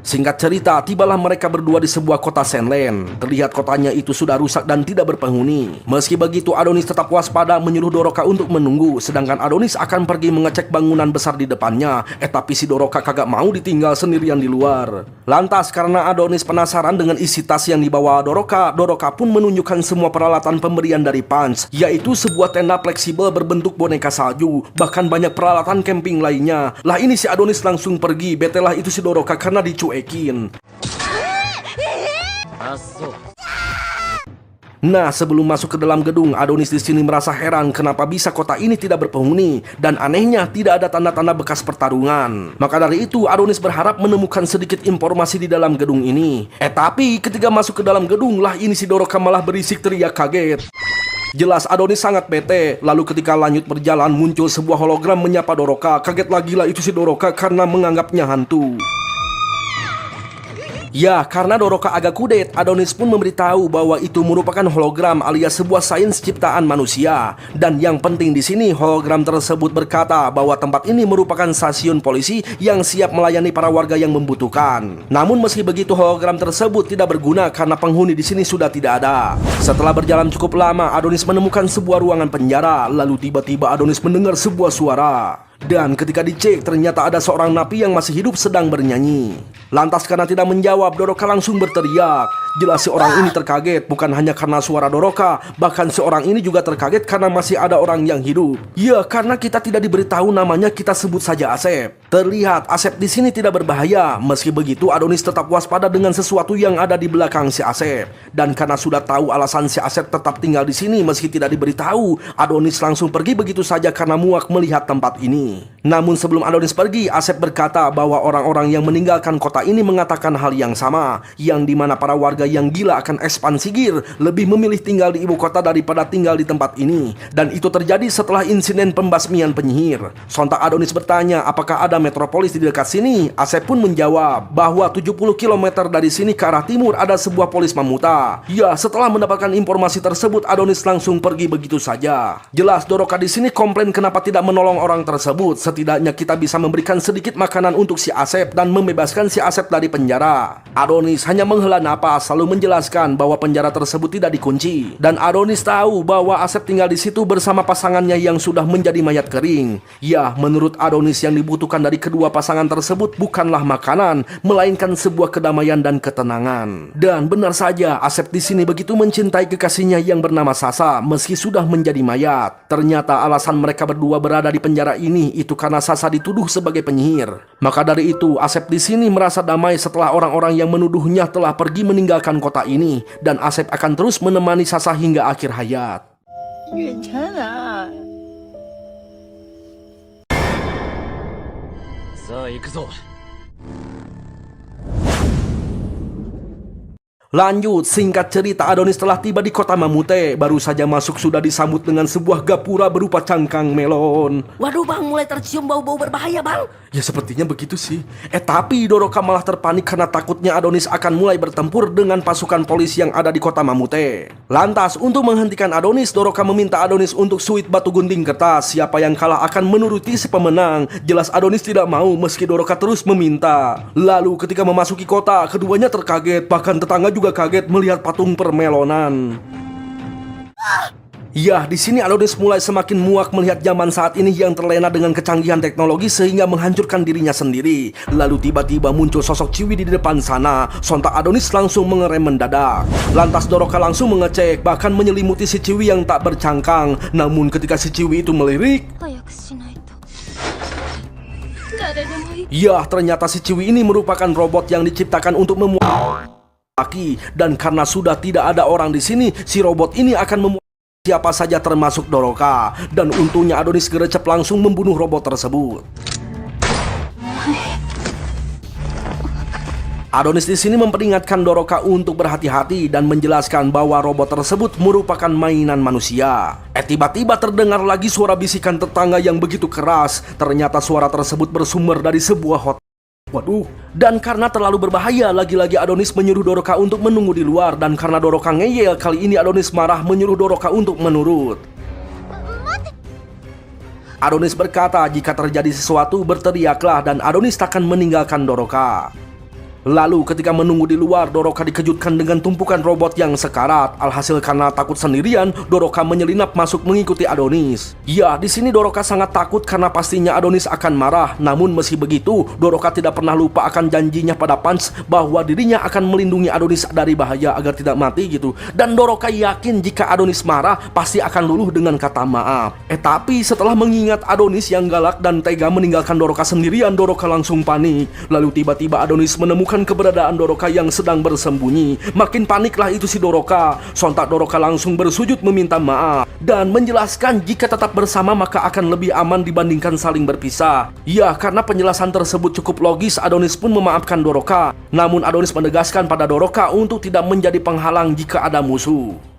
Singkat cerita, tibalah mereka berdua di sebuah kota Senland. Terlihat kotanya itu sudah rusak dan tidak berpenghuni. Meski begitu, Adonis tetap waspada menyuruh Doroka untuk menunggu, sedangkan Adonis akan pergi mengecek bangunan besar di depannya. Tapi si Doroka kagak mau ditinggal sendirian di luar. Lantas karena Adonis penasaran dengan isi tas yang dibawa Doroka, Doroka pun menunjukkan semua peralatan pemberian dari Punch, yaitu sebuah tenda fleksibel berbentuk boneka salju, bahkan banyak peralatan camping lainnya. Lah ini si Adonis langsung pergi, betelah itu si Doroka karena dicuekin. Nah, sebelum masuk ke dalam gedung, Adonis di sini merasa heran kenapa bisa kota ini tidak berpenghuni, dan anehnya tidak ada tanda-tanda bekas pertarungan. Maka dari itu Adonis berharap menemukan sedikit informasi di dalam gedung ini. Tapi ketika masuk ke dalam gedung, lah ini si Doroka malah berisik teriak kaget. Jelas Adonis sangat bete. Lalu ketika lanjut berjalan, muncul sebuah hologram menyapa Doroka. Kaget lagi lah itu si Doroka karena menganggapnya hantu. Ya, karena Doroka agak kudet, Adonis pun memberitahu bahwa itu merupakan hologram alias sebuah sains ciptaan manusia. Dan yang penting di sini, hologram tersebut berkata bahwa tempat ini merupakan stasiun polisi yang siap melayani para warga yang membutuhkan. Namun meski begitu, hologram tersebut tidak berguna karena penghuni di sini sudah tidak ada. Setelah berjalan cukup lama, Adonis menemukan sebuah ruangan penjara. Lalu tiba-tiba Adonis mendengar sebuah suara. Dan ketika dicek, ternyata ada seorang napi yang masih hidup sedang bernyanyi. Lantas karena tidak menjawab, Doroka langsung berteriak. Jelas si orang ini terkaget, bukan hanya karena suara Doroka, bahkan seorang ini juga terkaget karena masih ada orang yang hidup. Ya, karena kita tidak diberitahu namanya, kita sebut saja Asep. Terlihat Asep di sini tidak berbahaya. Meski begitu, Adonis tetap waspada dengan sesuatu yang ada di belakang si Asep. Dan karena sudah tahu alasan si Asep tetap tinggal di sini meski tidak diberitahu, Adonis langsung pergi begitu saja karena muak melihat tempat ini. Namun sebelum Adonis pergi, Asep berkata bahwa orang-orang yang meninggalkan kota ini mengatakan hal yang sama, yang dimana para warga yang gila akan ekspansi Gir lebih memilih tinggal di ibu kota daripada tinggal di tempat ini. Dan itu terjadi setelah insiden pembasmian penyihir. Sontak Adonis bertanya apakah ada metropolis di dekat sini. Asep pun menjawab bahwa 70 km dari sini ke arah timur ada sebuah polis Mamuta. Ya, setelah mendapatkan informasi tersebut, Adonis langsung pergi begitu saja. Jelas Doroka di sini komplain kenapa tidak menolong orang tersebut. Setidaknya kita bisa memberikan sedikit makanan untuk si Asep dan membebaskan si Asep dari penjara. Adonis hanya menghela napas lalu menjelaskan bahwa penjara tersebut tidak dikunci. Dan Adonis tahu bahwa Asep tinggal di situ bersama pasangannya yang sudah menjadi mayat kering. Ya, menurut Adonis yang dibutuhkan dari kedua pasangan tersebut bukanlah makanan, melainkan sebuah kedamaian dan ketenangan. Dan benar saja, Asep di sini begitu mencintai kekasihnya yang bernama Sasa meski sudah menjadi mayat. Ternyata alasan mereka berdua berada di penjara ini itu karena Sasa dituduh sebagai penyihir. Maka dari itu, Asep di sini merasa damai setelah orang-orang yang menuduhnya telah pergi meninggalkan kota ini, dan Asep akan terus menemani Sasa hingga akhir hayat. Lanjut, singkat cerita, Adonis telah tiba di kota Mamute. Baru saja masuk sudah disambut dengan sebuah gapura berupa cangkang melon. Waduh bang, mulai tercium bau-bau berbahaya bang. Ya sepertinya begitu sih. Tapi Doroka malah terpanik karena takutnya Adonis akan mulai bertempur dengan pasukan polisi yang ada di kota Mamute. Lantas untuk menghentikan Adonis, Doroka meminta Adonis untuk suit batu gunting kertas. Siapa yang kalah akan menuruti si pemenang. Jelas Adonis tidak mau meski Doroka terus meminta. Lalu ketika memasuki kota, keduanya terkaget. Bahkan tetangga juga kaget melihat patung permelonan. Ya, di sini Adonis mulai semakin muak melihat zaman saat ini yang terlena dengan kecanggihan teknologi sehingga menghancurkan dirinya sendiri. Lalu tiba-tiba muncul sosok Ciwi di depan sana. Sontak Adonis langsung mengerem mendadak. Lantas Doroka langsung mengecek, bahkan menyelimuti si Ciwi yang tak bercangkang. Namun ketika si Ciwi itu melirik, ya, ternyata si Ciwi ini merupakan robot yang diciptakan untuk memuat laki. Dan karena sudah tidak ada orang di sini, si robot ini akan memuat siapa saja termasuk Doroka. Dan untungnya Adonis gercep langsung membunuh robot tersebut. Adonis di sini memperingatkan Doroka untuk berhati-hati dan menjelaskan bahwa robot tersebut merupakan mainan manusia. Tiba-tiba terdengar lagi suara bisikan tetangga yang begitu keras. Ternyata suara tersebut bersumber dari sebuah hotel. Waduh, dan karena terlalu berbahaya, lagi-lagi Adonis menyuruh Doroka untuk menunggu di luar. Dan karena Doroka ngeyel, kali ini Adonis marah menyuruh Doroka untuk menurut. Adonis berkata jika terjadi sesuatu berteriaklah dan Adonis takkan meninggalkan Doroka. Lalu ketika menunggu di luar, Doroka dikejutkan dengan tumpukan robot yang sekarat. Alhasil karena takut sendirian, Doroka menyelinap masuk mengikuti Adonis. Ya, di sini Doroka sangat takut karena pastinya Adonis akan marah. Namun meski begitu, Doroka tidak pernah lupa akan janjinya pada Punch bahwa dirinya akan melindungi Adonis dari bahaya agar tidak mati gitu. Dan Doroka yakin jika Adonis marah, pasti akan luluh dengan kata maaf. Tapi setelah mengingat Adonis yang galak dan tega meninggalkan Doroka sendirian, Doroka langsung panik. Lalu tiba-tiba Adonis menemukan keberadaan Doroka yang sedang bersembunyi. Makin paniklah itu si Doroka. Sontak Doroka langsung bersujud meminta maaf dan menjelaskan jika tetap bersama maka akan lebih aman dibandingkan saling berpisah. Ya, karena penjelasan tersebut cukup logis, Adonis pun memaafkan Doroka. Namun Adonis menegaskan pada Doroka untuk tidak menjadi penghalang jika ada musuh.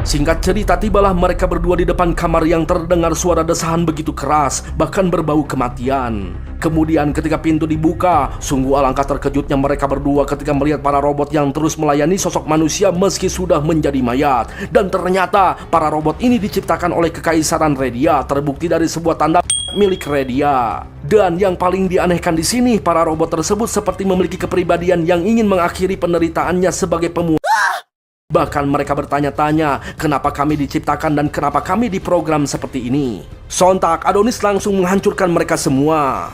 Singkat cerita, tibalah mereka berdua di depan kamar yang terdengar suara desahan begitu keras, bahkan berbau kematian. Kemudian ketika pintu dibuka, sungguh alangkah terkejutnya mereka berdua ketika melihat para robot yang terus melayani sosok manusia meski sudah menjadi mayat. Dan ternyata para robot ini diciptakan oleh Kekaisaran Redia, terbukti dari sebuah tanda milik Redia. Dan yang paling dianehkan di sini, para robot tersebut seperti memiliki kepribadian yang ingin mengakhiri penderitaannya sebagai pemuda. Bahkan mereka bertanya-tanya, kenapa kami diciptakan dan kenapa kami diprogram seperti ini. Sontak Adonis langsung menghancurkan mereka semua.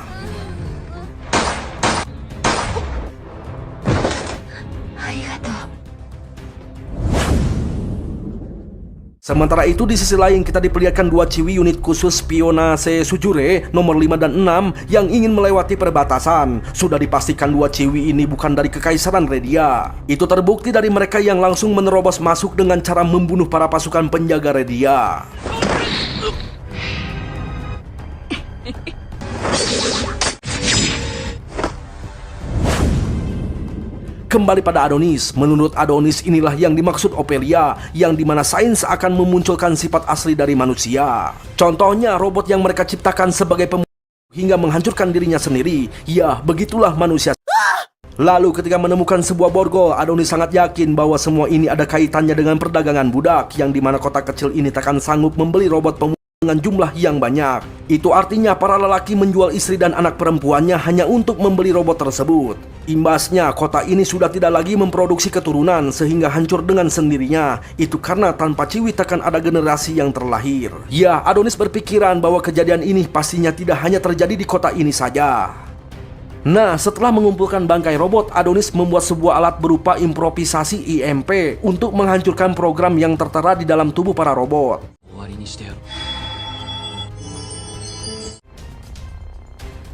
Sementara itu di sisi lain kita diperlihatkan dua ciwi unit khusus Spionase Sujure nomor 5 dan 6 yang ingin melewati perbatasan. Sudah dipastikan dua ciwi ini bukan dari Kekaisaran Redia. Itu terbukti dari mereka yang langsung menerobos masuk dengan cara membunuh para pasukan penjaga Redia. Kembali pada Adonis, menurut Adonis inilah yang dimaksud Ophelia, yang dimana sains akan memunculkan sifat asli dari manusia. Contohnya robot yang mereka ciptakan sebagai pembunuh hingga menghancurkan dirinya sendiri. Ya, begitulah manusia. Lalu ketika menemukan sebuah borgol, Adonis sangat yakin bahwa semua ini ada kaitannya dengan perdagangan budak, yang dimana kota kecil ini takkan sanggup membeli robot pembunuh dengan jumlah yang banyak. Itu artinya para lelaki menjual istri dan anak perempuannya hanya untuk membeli robot tersebut. Imbasnya kota ini sudah tidak lagi memproduksi keturunan sehingga hancur dengan sendirinya. Itu karena tanpa ciwi takkan ada generasi yang terlahir. Ya, Adonis berpikiran bahwa kejadian ini pastinya tidak hanya terjadi di kota ini saja. Nah, setelah mengumpulkan bangkai robot, Adonis membuat sebuah alat berupa improvisasi IMP untuk menghancurkan program yang tertera di dalam tubuh para robot.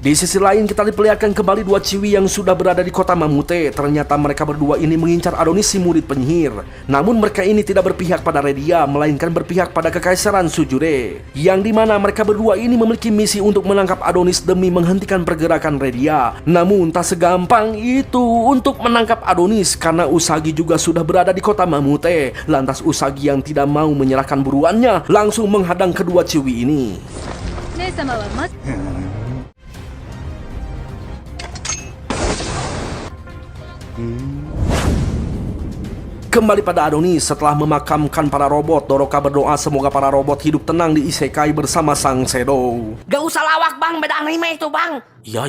Di sisi lain kita diperlihatkan kembali dua ciwi yang sudah berada di kota Mamute. Ternyata mereka berdua ini mengincar Adonis si murid penyihir. Namun mereka ini tidak berpihak pada Redia, melainkan berpihak pada Kekaisaran Sujure. Yang dimana mereka berdua ini memiliki misi untuk menangkap Adonis demi menghentikan pergerakan Redia. Namun tak segampang itu untuk menangkap Adonis karena Usagi juga sudah berada di kota Mamute. Lantas Usagi yang tidak mau menyerahkan buruannya langsung menghadang kedua ciwi ini. Kembali pada Adonis, setelah memakamkan para robot, Doroka berdoa semoga para robot hidup tenang di Isekai bersama Sang Shadow. Gak usah lawak bang, beda anime itu bang. Ya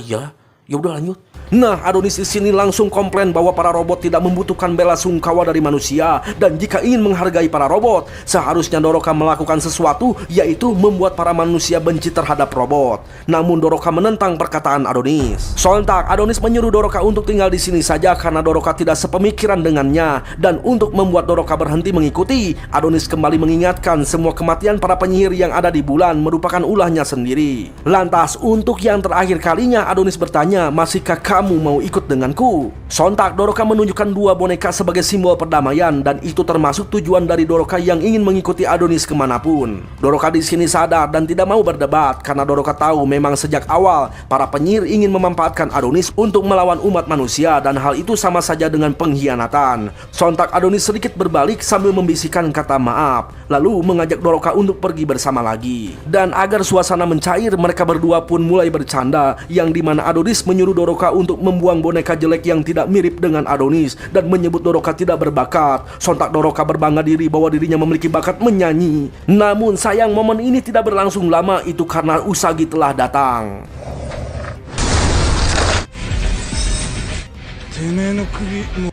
udah lanjut. Nah, Adonis di sini langsung komplain bahwa para robot tidak membutuhkan bela sungkawa dari manusia, dan jika ingin menghargai para robot, seharusnya Doroka melakukan sesuatu, yaitu membuat para manusia benci terhadap robot. Namun Doroka menentang perkataan Adonis. Sontak Adonis menyuruh Doroka untuk tinggal di sini saja karena Doroka tidak sepemikiran dengannya, dan untuk membuat Doroka berhenti mengikuti, Adonis kembali mengingatkan semua kematian para penyihir yang ada di bulan merupakan ulahnya sendiri. Lantas untuk yang terakhir kalinya Adonis bertanya, masihkah kamu mau ikut denganku? Sontak Doroka menunjukkan dua boneka sebagai simbol perdamaian, dan itu termasuk tujuan dari Doroka yang ingin mengikuti Adonis kemanapun. Doroka di sini sadar dan tidak mau berdebat karena Doroka tahu memang sejak awal para penyihir ingin memanfaatkan Adonis untuk melawan umat manusia, dan hal itu sama saja dengan pengkhianatan. Sontak Adonis sedikit berbalik sambil membisikkan kata maaf, lalu mengajak Doroka untuk pergi bersama lagi. Dan agar suasana mencair, mereka berdua pun mulai bercanda, yang dimana Adonis menyuruh Doroka untuk membuang boneka jelek yang tidak mirip dengan Adonis dan menyebut Doroka tidak berbakat. Sontak Doroka berbangga diri bahwa dirinya memiliki bakat menyanyi. Namun sayang momen ini tidak berlangsung lama, itu karena Usagi telah datang.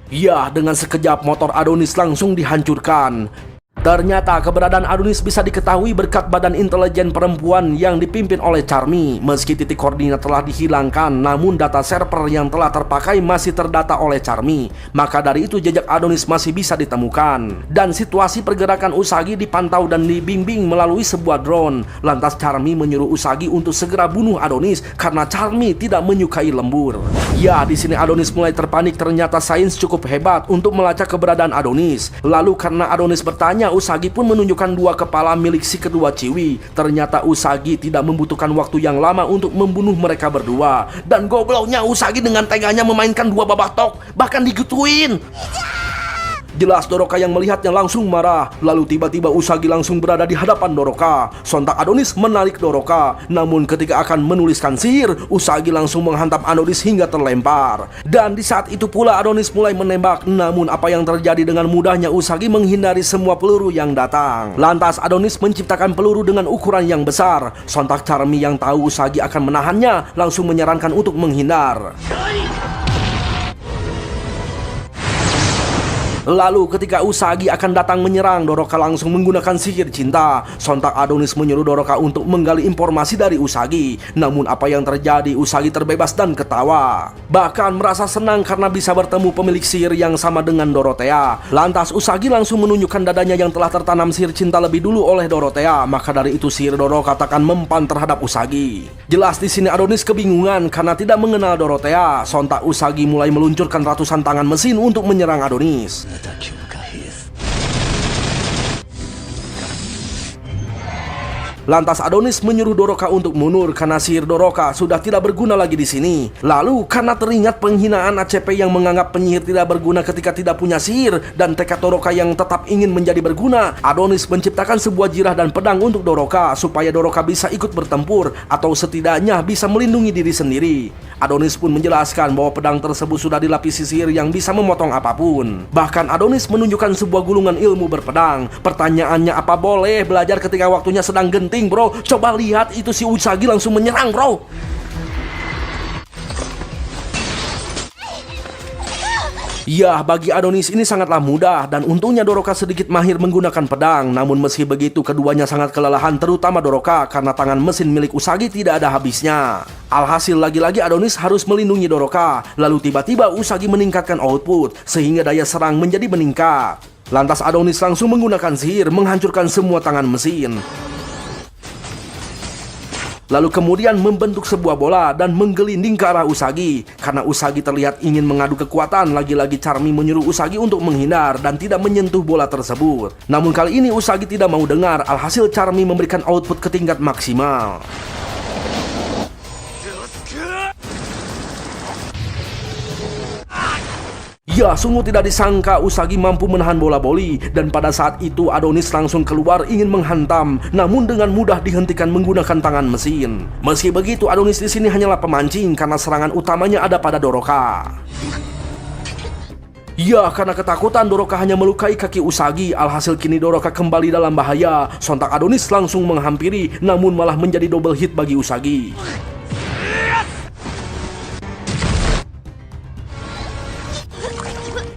Ya, dengan sekejap motor Adonis langsung dihancurkan. Ternyata keberadaan Adonis bisa diketahui berkat badan intelijen perempuan yang dipimpin oleh Charmy. Meski titik koordinat telah dihilangkan, namun data server yang telah terpakai masih terdata oleh Charmy. Maka dari itu jejak Adonis masih bisa ditemukan. Dan situasi pergerakan Usagi dipantau dan dibimbing melalui sebuah drone. Lantas Charmy menyuruh Usagi untuk segera bunuh Adonis karena Charmy tidak menyukai lembur. Ya, di sini Adonis mulai terpanik. Ternyata sains cukup hebat untuk melacak keberadaan Adonis. Lalu karena Adonis bertanya, Usagi pun menunjukkan dua kepala milik si kedua ciwi. Ternyata Usagi tidak membutuhkan waktu yang lama untuk membunuh mereka berdua. Dan gobloknya Usagi dengan teganya memainkan dua babatok, bahkan digituin. Jelas Doroka yang melihatnya langsung marah. Lalu tiba-tiba Usagi langsung berada di hadapan Doroka. Sontak Adonis menarik Doroka. Namun ketika akan menuliskan sihir, Usagi langsung menghantam Adonis hingga terlempar. Dan di saat itu pula Adonis mulai menembak. Namun apa yang terjadi, dengan mudahnya Usagi menghindari semua peluru yang datang. Lantas Adonis menciptakan peluru dengan ukuran yang besar. Sontak Charmy yang tahu Usagi akan menahannya langsung menyarankan untuk menghindar. Lalu ketika Usagi akan datang menyerang, Doroka langsung menggunakan sihir cinta. Sontak Adonis menyuruh Doroka untuk menggali informasi dari Usagi. Namun apa yang terjadi, Usagi terbebas dan ketawa. Bahkan merasa senang karena bisa bertemu pemilik sihir yang sama dengan Dorothea. Lantas Usagi langsung menunjukkan dadanya yang telah tertanam sihir cinta lebih dulu oleh Dorothea. Maka dari itu sihir Doroka takkan mempan terhadap Usagi. Jelas di sini Adonis kebingungan karena tidak mengenal Dorothea. Sontak Usagi mulai meluncurkan ratusan tangan mesin untuk menyerang Adonis. Lantas Adonis menyuruh Doroka untuk mundur karena sihir Doroka sudah tidak berguna lagi di sini. Lalu karena teringat penghinaan ACP yang menganggap penyihir tidak berguna ketika tidak punya sihir dan tekad Doroka yang tetap ingin menjadi berguna, Adonis menciptakan sebuah jirah dan pedang untuk Doroka supaya Doroka bisa ikut bertempur atau setidaknya bisa melindungi diri sendiri. Adonis pun menjelaskan bahwa pedang tersebut sudah dilapisi sihir yang bisa memotong apapun. Bahkan Adonis menunjukkan sebuah gulungan ilmu berpedang. Pertanyaannya, apa boleh belajar ketika waktunya sedang genting, bro? Coba lihat itu, si Usagi langsung menyerang, bro. Ya, bagi Adonis ini sangatlah mudah dan untungnya Doroka sedikit mahir menggunakan pedang. Namun meski begitu keduanya sangat kelelahan, terutama Doroka karena tangan mesin milik Usagi tidak ada habisnya. Alhasil lagi-lagi Adonis harus melindungi Doroka. Lalu tiba-tiba Usagi meningkatkan output sehingga daya serang menjadi meningkat. Lantas Adonis langsung menggunakan sihir menghancurkan semua tangan mesin. Lalu kemudian membentuk sebuah bola dan menggelinding ke arah Usagi. Karena Usagi terlihat ingin mengadu kekuatan, lagi-lagi Charmy menyuruh Usagi untuk menghindar dan tidak menyentuh bola tersebut. Namun kali ini Usagi tidak mau dengar, alhasil Charmy memberikan output ke tingkat maksimal. Ya, sungguh tidak disangka Usagi mampu menahan bola voli dan pada saat itu Adonis langsung keluar ingin menghantam, namun dengan mudah dihentikan menggunakan tangan mesin. Meski begitu, Adonis di sini hanyalah pemancing karena serangan utamanya ada pada Doroka. Ya, karena ketakutan Doroka hanya melukai kaki Usagi, alhasil kini Doroka kembali dalam bahaya. Sontak Adonis langsung menghampiri, namun malah menjadi double hit bagi Usagi.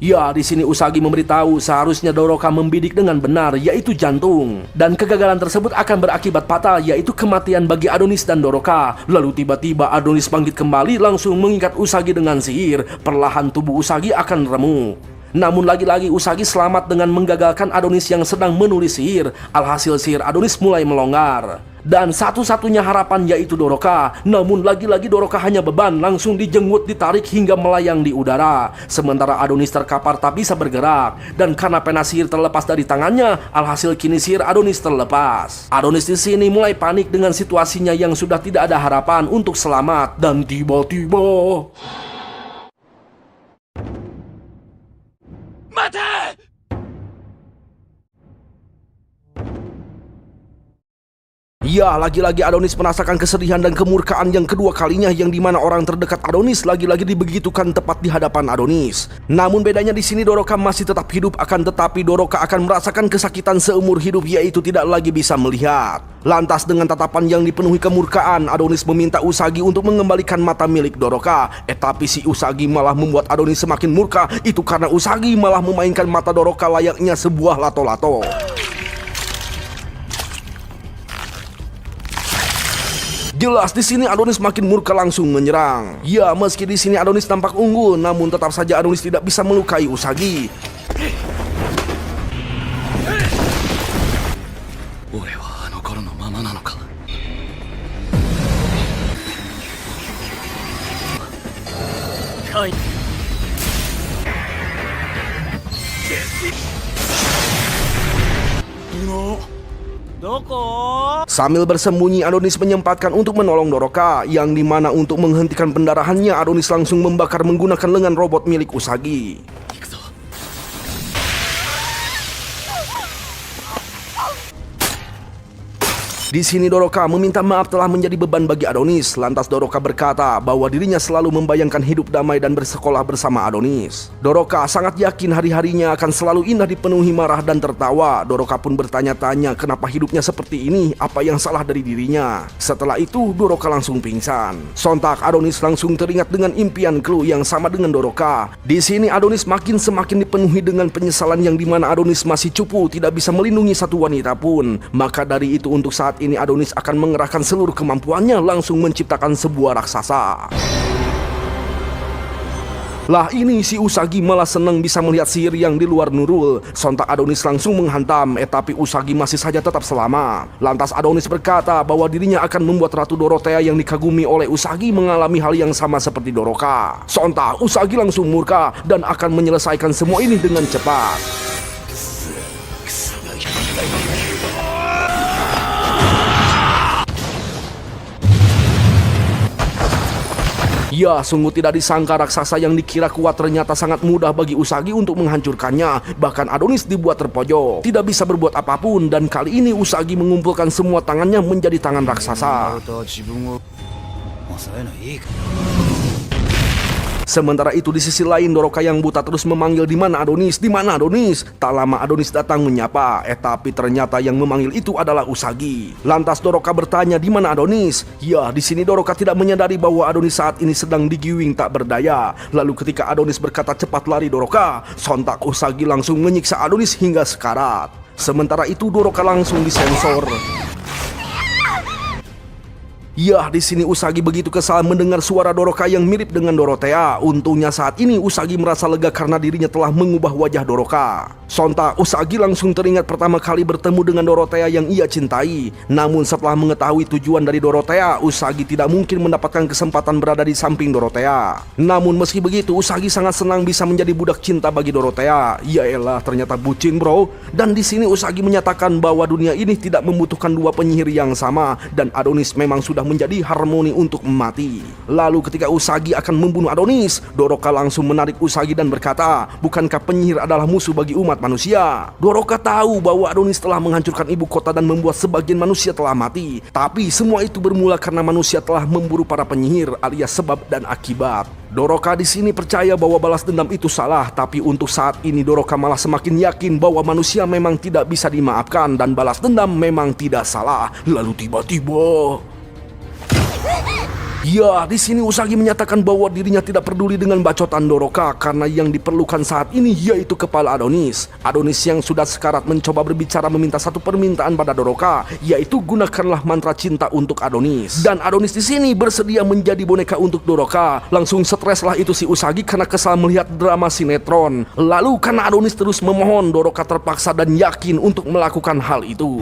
Ya, di sini Usagi memberitahu seharusnya Doroka membidik dengan benar, yaitu jantung. Dan kegagalan tersebut akan berakibat fatal, yaitu kematian bagi Adonis dan Doroka. Lalu tiba-tiba Adonis bangkit kembali langsung mengikat Usagi dengan sihir. Perlahan tubuh Usagi akan remuk. Namun lagi-lagi Usagi selamat dengan menggagalkan Adonis yang sedang menulis sihir. Alhasil sihir Adonis mulai melonggar. Dan satu-satunya harapan yaitu Doroka. Namun lagi-lagi Doroka hanya beban, langsung dijenggut, ditarik hingga melayang di udara. Sementara Adonis terkapar tak bisa bergerak. Dan karena pena sihir terlepas dari tangannya, alhasil kini sihir Adonis terlepas. Adonis di sini mulai panik dengan situasinya yang sudah tidak ada harapan untuk selamat. Dan tiba-tiba... Mati! Ya, lagi-lagi Adonis merasakan kesedihan dan kemurkaan yang kedua kalinya, yang dimana orang terdekat Adonis lagi-lagi dibegitukan tepat di hadapan Adonis. Namun bedanya di sini Doroka masih tetap hidup, akan tetapi Doroka akan merasakan kesakitan seumur hidup, yaitu tidak lagi bisa melihat. Lantas dengan tatapan yang dipenuhi kemurkaan, Adonis meminta Usagi untuk mengembalikan mata milik Doroka. Tapi si Usagi malah membuat Adonis semakin murka. Itu karena Usagi malah memainkan mata Doroka layaknya sebuah lato-lato. Jelas di sini Adonis makin murka langsung menyerang. Ya, meski di sini Adonis tampak unggul, namun tetap saja Adonis tidak bisa melukai Usagi. Sambil bersembunyi, Adonis menyempatkan untuk menolong Doroka, yang dimana untuk menghentikan pendarahannya Adonis langsung membakar menggunakan lengan robot milik Usagi. Di sini Doroka meminta maaf telah menjadi beban bagi Adonis. Lantas Doroka berkata bahwa dirinya selalu membayangkan hidup damai dan bersekolah bersama Adonis. Doroka sangat yakin hari-harinya akan selalu indah dipenuhi marah dan tertawa. Doroka pun bertanya-tanya kenapa hidupnya seperti ini, apa yang salah dari dirinya. Setelah itu Doroka langsung pingsan. Sontak Adonis langsung teringat dengan impian Clue yang sama dengan Doroka. Di sini Adonis semakin dipenuhi dengan penyesalan yang dimana Adonis masih cupu, tidak bisa melindungi satu wanita pun. Maka dari itu untuk saat ini Adonis akan mengerahkan seluruh kemampuannya langsung menciptakan sebuah raksasa. Lah ini si Usagi malah senang bisa melihat sihir yang di luar Nurul. Sontak Adonis langsung menghantam, tapi Usagi masih saja tetap selamat. Lantas Adonis berkata bahwa dirinya akan membuat Ratu Dorothea yang dikagumi oleh Usagi mengalami hal yang sama seperti Doroka. Sontak Usagi langsung murka dan akan menyelesaikan semua ini dengan cepat. Ya, sungguh tidak disangka raksasa yang dikira kuat ternyata sangat mudah bagi Usagi untuk menghancurkannya. Bahkan Adonis dibuat terpojok, tidak bisa berbuat apapun, dan kali ini Usagi mengumpulkan semua tangannya menjadi tangan raksasa. Sementara itu di sisi lain Doroka yang buta terus memanggil di mana Adonis, di mana Adonis. Tak lama Adonis datang menyapa, tapi ternyata yang memanggil itu adalah Usagi. Lantas Doroka bertanya di mana Adonis. Ya, di sini Doroka tidak menyadari bahwa Adonis saat ini sedang digiwing tak berdaya. Lalu ketika Adonis berkata cepat lari Doroka, sontak Usagi langsung menyiksa Adonis hingga sekarat. Sementara itu Doroka langsung disensor. Ya, di sini Usagi begitu kesal mendengar suara Doroka yang mirip dengan Dorothea. Untungnya saat ini Usagi merasa lega karena dirinya telah mengubah wajah Doroka. Sontak Usagi langsung teringat pertama kali bertemu dengan Dorothea yang ia cintai. Namun setelah mengetahui tujuan dari Dorothea, Usagi tidak mungkin mendapatkan kesempatan berada di samping Dorothea. Namun meski begitu, Usagi sangat senang bisa menjadi budak cinta bagi Dorothea. Yaelah, ternyata bucin bro. Dan di sini Usagi menyatakan bahwa dunia ini tidak membutuhkan dua penyihir yang sama, dan Adonis memang sudah menjadi harmoni untuk mati. Lalu ketika Usagi akan membunuh Adonis, Doroka langsung menarik Usagi dan berkata, bukankah penyihir adalah musuh bagi umat manusia? Doroka tahu bahwa Adonis telah menghancurkan ibu kota dan membuat sebagian manusia telah mati. Tapi semua itu bermula karena manusia telah memburu para penyihir alias sebab dan akibat. Doroka di sini percaya bahwa balas dendam itu salah, tapi untuk saat ini Doroka malah semakin yakin bahwa manusia memang tidak bisa dimaafkan dan balas dendam memang tidak salah. Lalu tiba-tiba ya, di sini Usagi menyatakan bahwa dirinya tidak peduli dengan bacotan Doroka karena yang diperlukan saat ini yaitu kepala Adonis. Adonis yang sudah sekarat mencoba berbicara meminta satu permintaan pada Doroka, yaitu gunakanlah mantra cinta untuk Adonis. Dan Adonis di sini bersedia menjadi boneka untuk Doroka. Langsung streslah itu si Usagi karena kesal melihat drama sinetron. Lalu karena Adonis terus memohon, Doroka terpaksa dan yakin untuk melakukan hal itu.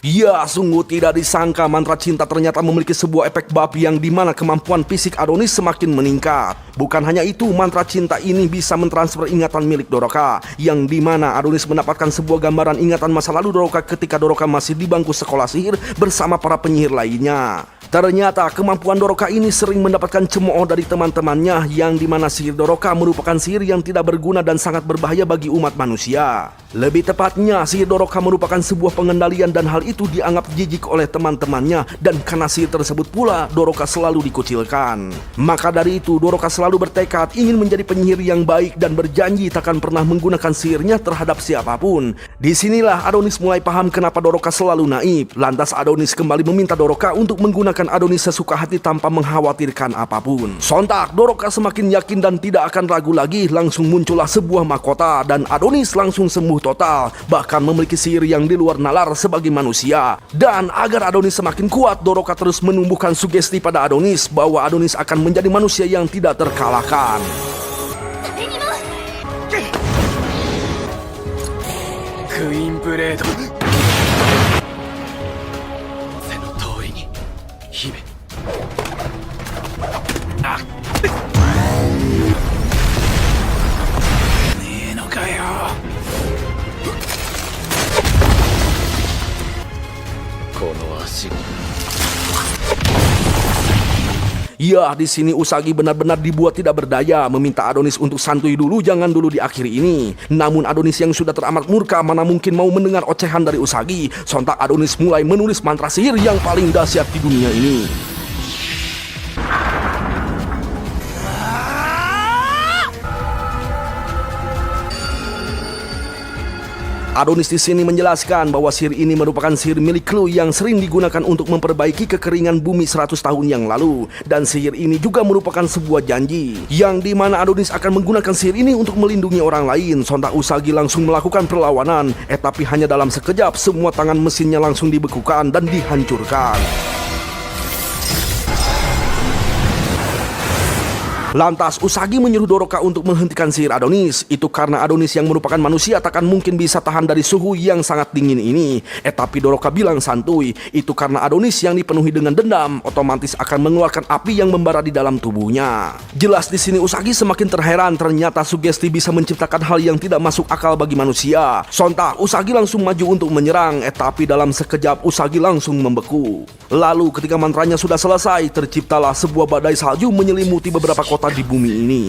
Ya, sungguh tidak disangka mantra cinta ternyata memiliki sebuah efek bab yang dimana kemampuan fisik Adonis semakin meningkat. Bukan hanya itu, mantra cinta ini bisa mentransfer ingatan milik Doroka, yang dimana Adonis mendapatkan sebuah gambaran ingatan masa lalu Doroka ketika Doroka masih di bangku sekolah sihir bersama para penyihir lainnya. Ternyata kemampuan Doroka ini sering mendapatkan cemooh dari teman-temannya, yang dimana sihir Doroka merupakan sihir yang tidak berguna dan sangat berbahaya bagi umat manusia. Lebih tepatnya, sihir Doroka merupakan sebuah pengendalian dan hal itu dianggap jijik oleh teman-temannya, dan karena sihir tersebut pula Doroka selalu dikucilkan. Maka dari itu Doroka selalu bertekad ingin menjadi penyihir yang baik dan berjanji takkan pernah menggunakan sihirnya terhadap siapapun. Disinilah Adonis mulai paham kenapa Doroka selalu naif. Lantas Adonis kembali meminta Doroka untuk menggunakan Adonis sesuka hati tanpa mengkhawatirkan apapun. Sontak Doroka semakin yakin dan tidak akan ragu lagi. Langsung muncullah sebuah mahkota dan Adonis langsung sembuh total, bahkan memiliki sihir yang di luar nalar sebagai manusia. Dan agar Adonis semakin kuat, Doroka terus menumbuhkan sugesti pada Adonis bahwa Adonis akan menjadi manusia yang tidak terkalahkan. Queen Blade. この足 Ya, di sini Usagi benar-benar dibuat tidak berdaya, meminta Adonis untuk santuy dulu, jangan dulu diakhiri ini. Namun Adonis yang sudah teramat murka mana mungkin mau mendengar ocehan dari Usagi. Sontak Adonis mulai menulis mantra sihir yang paling dahsyat di dunia ini. Adonis di sini menjelaskan bahwa sihir ini merupakan sihir milik Clue yang sering digunakan untuk memperbaiki kekeringan bumi 100 tahun yang lalu. Dan sihir ini juga merupakan sebuah janji, yang dimana Adonis akan menggunakan sihir ini untuk melindungi orang lain. Sontak Usagi langsung melakukan perlawanan, tapi hanya dalam sekejap semua tangan mesinnya langsung dibekukan dan dihancurkan. Lantas Usagi menyuruh Doroka untuk menghentikan sihir Adonis. Itu karena Adonis yang merupakan manusia takkan mungkin bisa tahan dari suhu yang sangat dingin ini. Tapi Doroka bilang santuy. Itu karena Adonis yang dipenuhi dengan dendam otomatis akan mengeluarkan api yang membara di dalam tubuhnya. Jelas di sini Usagi semakin terheran, ternyata sugesti bisa menciptakan hal yang tidak masuk akal bagi manusia. Sontak Usagi langsung maju untuk menyerang, tapi dalam sekejap Usagi langsung membeku. Lalu ketika mantranya sudah selesai, terciptalah sebuah badai salju menyelimuti beberapa kota di bumi ini.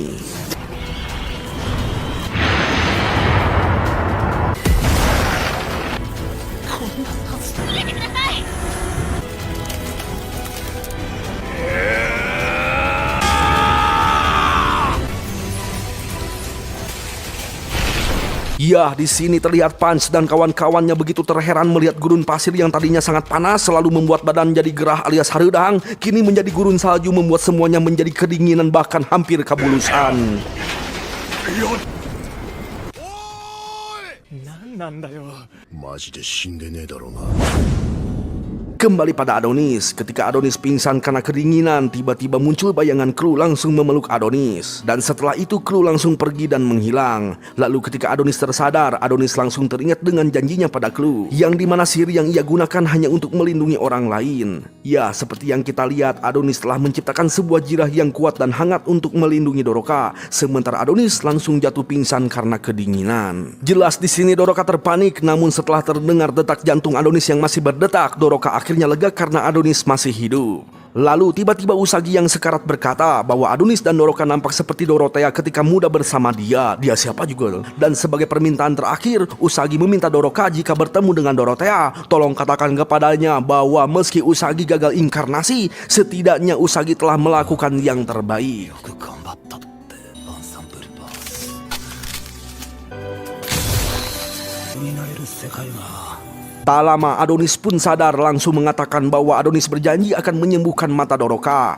Ya, di sini terlihat Punch dan kawan-kawannya begitu terheran melihat gurun pasir yang tadinya sangat panas selalu membuat badan jadi gerah alias hareudang, kini menjadi gurun salju membuat semuanya menjadi kedinginan bahkan hampir kabulusan. Kembali pada Adonis. Ketika Adonis pingsan karena kedinginan, tiba-tiba muncul bayangan Clue langsung memeluk Adonis. Dan setelah itu Clue langsung pergi dan menghilang. Lalu ketika Adonis tersadar, Adonis langsung teringat dengan janjinya pada Clue, yang dimana sihir yang ia gunakan hanya untuk melindungi orang lain. Ya, seperti yang kita lihat, Adonis telah menciptakan sebuah jirah yang kuat dan hangat untuk melindungi Doroka. Sementara Adonis langsung jatuh pingsan karena kedinginan. Jelas di sini Doroka terpanik, namun setelah terdengar detak jantung Adonis yang masih berdetak, Doroka akhirnya lega karena Adonis masih hidup. Lalu tiba-tiba Usagi yang sekarat berkata bahwa Adonis dan Doroka nampak seperti Dorothea ketika muda bersama dia. Dia siapa juga? Dan sebagai permintaan terakhir, Usagi meminta Doroka jika bertemu dengan Dorothea, tolong katakan kepadanya bahwa meski Usagi gagal inkarnasi, setidaknya Usagi telah melakukan yang terbaik. Tak lama Adonis pun sadar, langsung mengatakan bahwa Adonis berjanji akan menyembuhkan mata Doroka.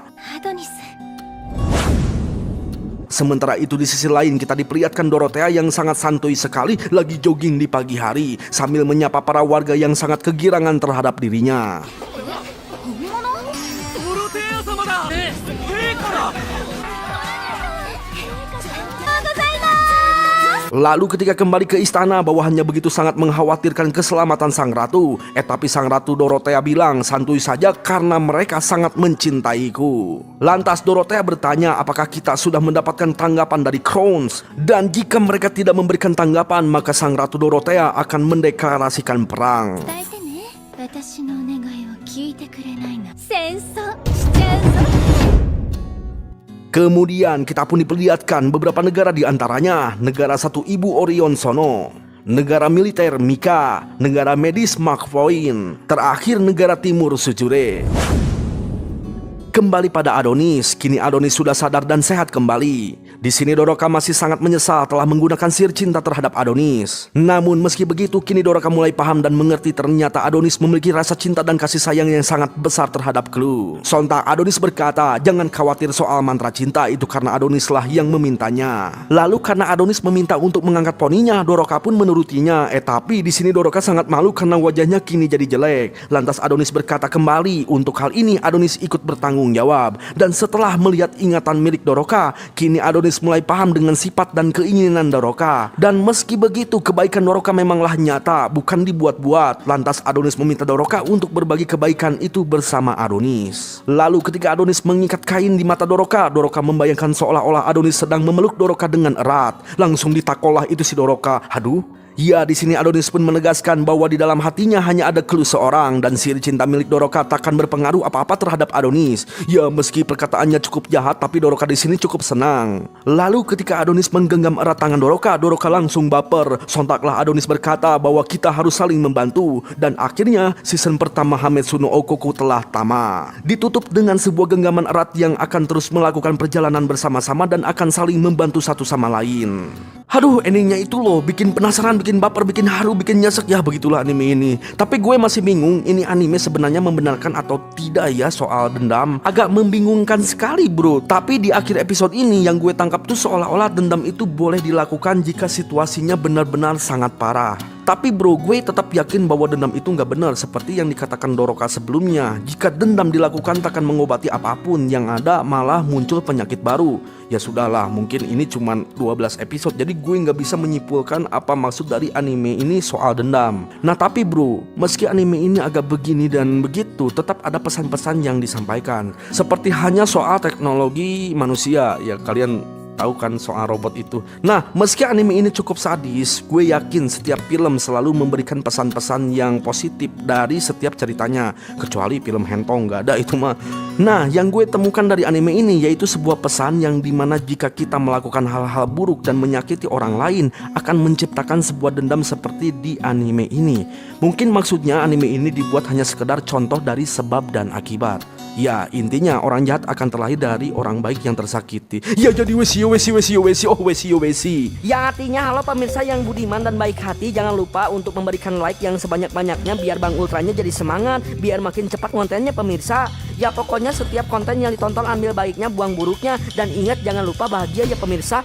Sementara itu di sisi lain kita diperlihatkan Dorothea yang sangat santuy sekali lagi jogging di pagi hari sambil menyapa para warga yang sangat kegirangan terhadap dirinya. Lalu ketika kembali ke istana, bawahannya begitu sangat mengkhawatirkan keselamatan sang ratu. Tapi sang ratu Dorothea bilang santuy saja karena mereka sangat mencintaiku. Lantas Dorothea bertanya apakah kita sudah mendapatkan tanggapan dari Crowns. Dan jika mereka tidak memberikan tanggapan, maka sang ratu Dorothea akan mendeklarasikan perang. Kemudian kita pun diperlihatkan beberapa negara di antaranya, negara satu ibu Orion Sono, negara militer Mika, negara medis Markvoin, terakhir negara timur Sujure. Kembali pada Adonis, kini Adonis sudah sadar dan sehat kembali. Di sini Doroka masih sangat menyesal telah menggunakan sihir cinta terhadap Adonis. Namun meski begitu, kini Doroka mulai paham dan mengerti ternyata Adonis memiliki rasa cinta dan kasih sayang yang sangat besar terhadap Clue. Sontak Adonis berkata, jangan khawatir soal mantra cinta itu karena Adonislah yang memintanya. Lalu karena Adonis meminta untuk mengangkat poninya, Doroka pun menurutinya. Tapi di sini Doroka sangat malu karena wajahnya kini jadi jelek. Lantas Adonis berkata kembali, untuk hal ini Adonis ikut bertanggung jawab. Dan setelah melihat ingatan milik Doroka, kini Adonis mulai paham dengan sifat dan keinginan Doroka. Dan meski begitu, kebaikan Doroka memanglah nyata, bukan dibuat-buat. Lantas Adonis meminta Doroka untuk berbagi kebaikan itu bersama Adonis. Lalu ketika Adonis mengikat kain di mata Doroka, Doroka membayangkan seolah-olah Adonis sedang memeluk Doroka dengan erat. Langsung ditakolah itu si Doroka, aduh, Ya, di sini Adonis pun menegaskan bahwa di dalam hatinya hanya ada Clue seorang dan sihir cinta milik Doroka takkan berpengaruh apa-apa terhadap Adonis. Ya, meski perkataannya cukup jahat, tapi Doroka di sini cukup senang. Lalu ketika Adonis menggenggam erat tangan Doroka, Doroka langsung baper. Sontaklah Adonis berkata bahwa kita harus saling membantu. Dan akhirnya season pertama Hametsu no Okoku telah tamat. Ditutup dengan sebuah genggaman erat yang akan terus melakukan perjalanan bersama-sama dan akan saling membantu satu sama lain. Aduh, endingnya itu loh, bikin penasaran, bikin baper, bikin haru, bikin nyesek. Ya begitulah anime ini. Tapi gue masih bingung, ini anime sebenarnya membenarkan atau tidak ya soal dendam. Agak membingungkan sekali bro. Tapi di akhir episode ini yang gue tangkap tuh seolah-olah dendam itu boleh dilakukan jika situasinya benar-benar sangat parah. Tapi bro, gue tetap yakin bahwa dendam itu nggak benar seperti yang dikatakan Doroka sebelumnya. Jika dendam dilakukan takkan mengobati apapun, yang ada malah muncul penyakit baru. Ya sudahlah, mungkin ini cuma 12 episode, jadi gue nggak bisa menyimpulkan apa maksud dari anime ini soal dendam. Nah tapi bro, meski anime ini agak begini dan begitu, tetap ada pesan-pesan yang disampaikan. Seperti hanya soal teknologi manusia, ya kalian tahu kan soal robot itu. Nah, meski anime ini cukup sadis, gue yakin setiap film selalu memberikan pesan-pesan yang positif dari setiap ceritanya. Kecuali film Hentong, nggak ada itu mah. Nah, yang gue temukan dari anime ini yaitu sebuah pesan yang dimana jika kita melakukan hal-hal buruk dan menyakiti orang lain akan menciptakan sebuah dendam seperti di anime ini. Mungkin maksudnya anime ini dibuat hanya sekedar contoh dari sebab dan akibat. Ya, intinya orang jahat akan terlahir dari orang baik yang tersakiti. Ya jadi wesi. Yang artinya halo pemirsa yang budiman dan baik hati, jangan lupa untuk memberikan like yang sebanyak-banyaknya biar Bang Ultranya jadi semangat, biar makin cepat kontennya pemirsa. Ya pokoknya setiap konten yang ditonton ambil baiknya, buang buruknya, dan ingat jangan lupa bahagia ya pemirsa.